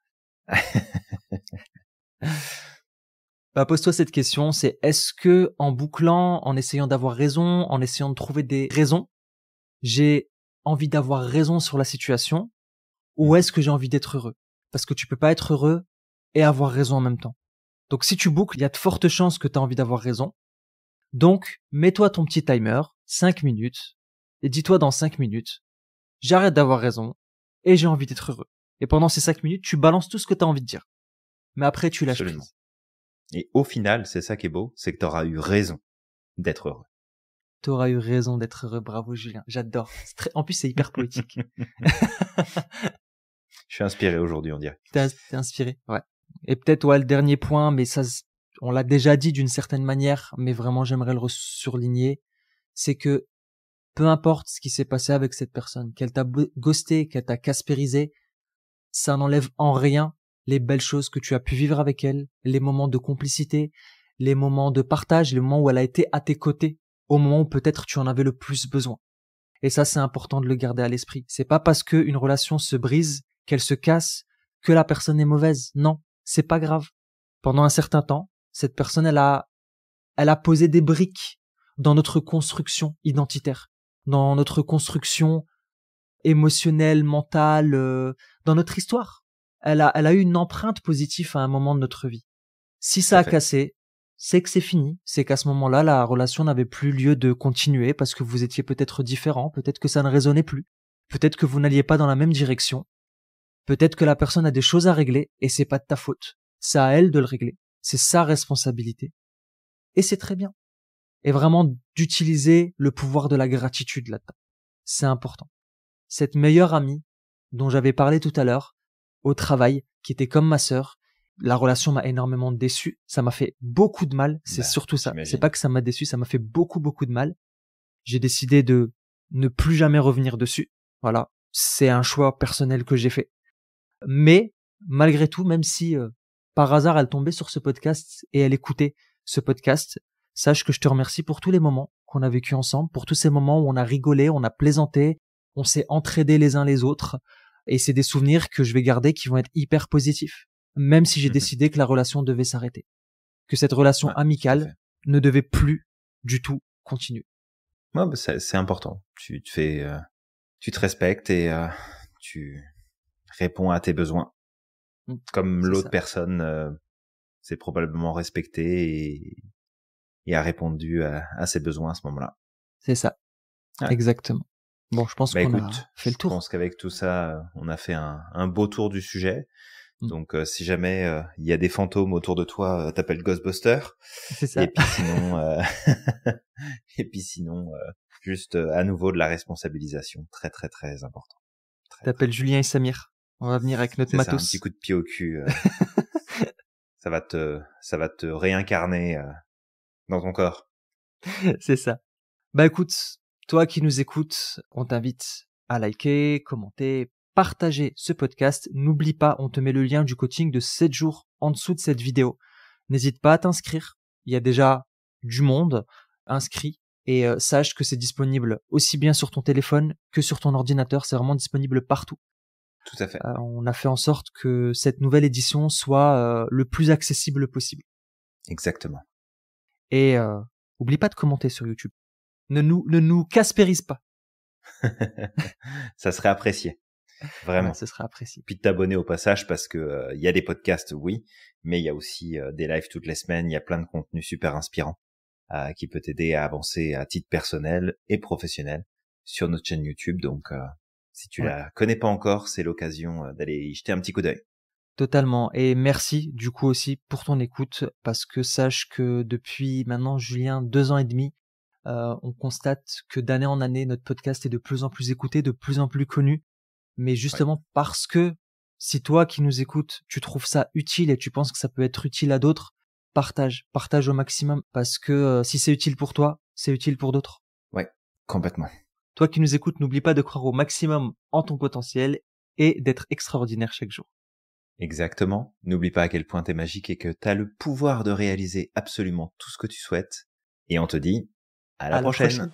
Bah, pose-toi cette question, c'est est-ce que en bouclant, en essayant d'avoir raison, en essayant de trouver des raisons, j'ai envie d'avoir raison sur la situation, ou est-ce que j'ai envie d'être heureux? Parce que tu peux pas être heureux et avoir raison en même temps. Donc si tu boucles, il y a de fortes chances que tu as envie d'avoir raison. Donc, mets-toi ton petit timer, 5 minutes, et dis-toi dans 5 minutes, j'arrête d'avoir raison et j'ai envie d'être heureux. Et pendant ces 5 minutes, tu balances tout ce que tu as envie de dire. Mais après, tu lâches prise. Et au final, c'est ça qui est beau, c'est que tu auras eu raison d'être heureux. Tu auras eu raison d'être heureux. Bravo, Julien. J'adore. En plus, c'est hyper poétique. Je suis inspiré aujourd'hui, on dirait. T'es inspiré, ouais. Et peut-être, ouais, le dernier point, mais ça, on l'a déjà dit d'une certaine manière, mais vraiment, j'aimerais le surligner, c'est que peu importe ce qui s'est passé avec cette personne, qu'elle t'a ghosté, qu'elle t'a caspérisé, ça n'enlève en rien les belles choses que tu as pu vivre avec elle, les moments de complicité, les moments de partage, les moments où elle a été à tes côtés, au moment où peut-être tu en avais le plus besoin. Et ça, c'est important de le garder à l'esprit. C'est pas parce que une relation se brise, qu'elle se casse, que la personne est mauvaise. Non, c'est pas grave. Pendant un certain temps, cette personne, elle a posé des briques dans notre construction identitaire, dans notre construction émotionnelle, mentale, dans notre histoire. Elle a eu une empreinte positive à un moment de notre vie. Si ça a cassé, c'est que c'est fini. C'est qu'à ce moment-là, la relation n'avait plus lieu de continuer parce que vous étiez peut-être différents, peut-être que ça ne résonnait plus, peut-être que vous n'alliez pas dans la même direction, peut-être que la personne a des choses à régler et c'est pas de ta faute. C'est à elle de le régler. C'est sa responsabilité. Et c'est très bien. Et vraiment d'utiliser le pouvoir de la gratitude là-dedans. C'est important. Cette meilleure amie dont j'avais parlé tout à l'heure, au travail, qui était comme ma sœur, la relation m'a énormément déçu. Ça m'a fait beaucoup de mal. C'est surtout ça. J'imagine. C'est pas que ça m'a déçu, ça m'a fait beaucoup, beaucoup de mal. J'ai décidé de ne plus jamais revenir dessus. Voilà. C'est un choix personnel que j'ai fait. Mais, malgré tout, même si par hasard elle tombait sur ce podcast et elle écoutait ce podcast, sache que je te remercie pour tous les moments qu'on a vécu ensemble, pour tous ces moments où on a rigolé, on a plaisanté, on s'est entraidés les uns les autres. Et c'est des souvenirs que je vais garder qui vont être hyper positifs. Même si j'ai décidé que la relation devait s'arrêter. Que cette relation amicale ne devait plus du tout continuer. Ouais, bah c'est important. Tu te respectes et tu réponds à tes besoins. Comme l'autre personne s'est probablement respectée et a répondu à ses besoins à ce moment-là. C'est ça. Ouais. Exactement. Bon, je pense qu'on a fait le tour. Je pense qu'avec tout ça, on a fait un beau tour du sujet. Donc, si jamais il y a des fantômes autour de toi, t'appelles Ghostbuster. C'est ça. Et puis sinon, juste à nouveau de la responsabilisation, très très très important. T'appelles Julien et Samir. On va venir avec notre C'est ça, un matos. petit coup de pied au cul. ça va te réincarner dans ton corps. C'est ça. Bah écoute, toi qui nous écoutes, on t'invite à liker, commenter, partager ce podcast. N'oublie pas, on te met le lien du coaching de 7 jours en dessous de cette vidéo. N'hésite pas à t'inscrire. Il y a déjà du monde inscrit et sache que c'est disponible aussi bien sur ton téléphone que sur ton ordinateur. C'est vraiment disponible partout. Tout à fait. On a fait en sorte que cette nouvelle édition soit le plus accessible possible. Exactement. Et oublie pas de commenter sur YouTube. Ne nous caspérise pas. Ça serait apprécié. Vraiment. Ouais, ce serait apprécié. Puis de t'abonner au passage parce que il y a des podcasts, oui, mais il y a aussi des lives toutes les semaines. Il y a plein de contenus super inspirants qui peut t'aider à avancer à titre personnel et professionnel sur notre chaîne YouTube. Donc, si tu la connais pas encore, c'est l'occasion d'aller y jeter un petit coup d'œil. Totalement. Et merci du coup aussi pour ton écoute parce que sache que depuis maintenant, Julien, 2 ans et demi, on constate que d'année en année, notre podcast est de plus en plus écouté, de plus en plus connu. Mais justement parce que si toi qui nous écoutes, tu trouves ça utile et tu penses que ça peut être utile à d'autres, partage au maximum parce que si c'est utile pour toi, c'est utile pour d'autres. Ouais, complètement. Toi qui nous écoutes, n'oublie pas de croire au maximum en ton potentiel et d'être extraordinaire chaque jour. Exactement. N'oublie pas à quel point t'es magique et que t'as le pouvoir de réaliser absolument tout ce que tu souhaites. Et on te dit à la prochaine.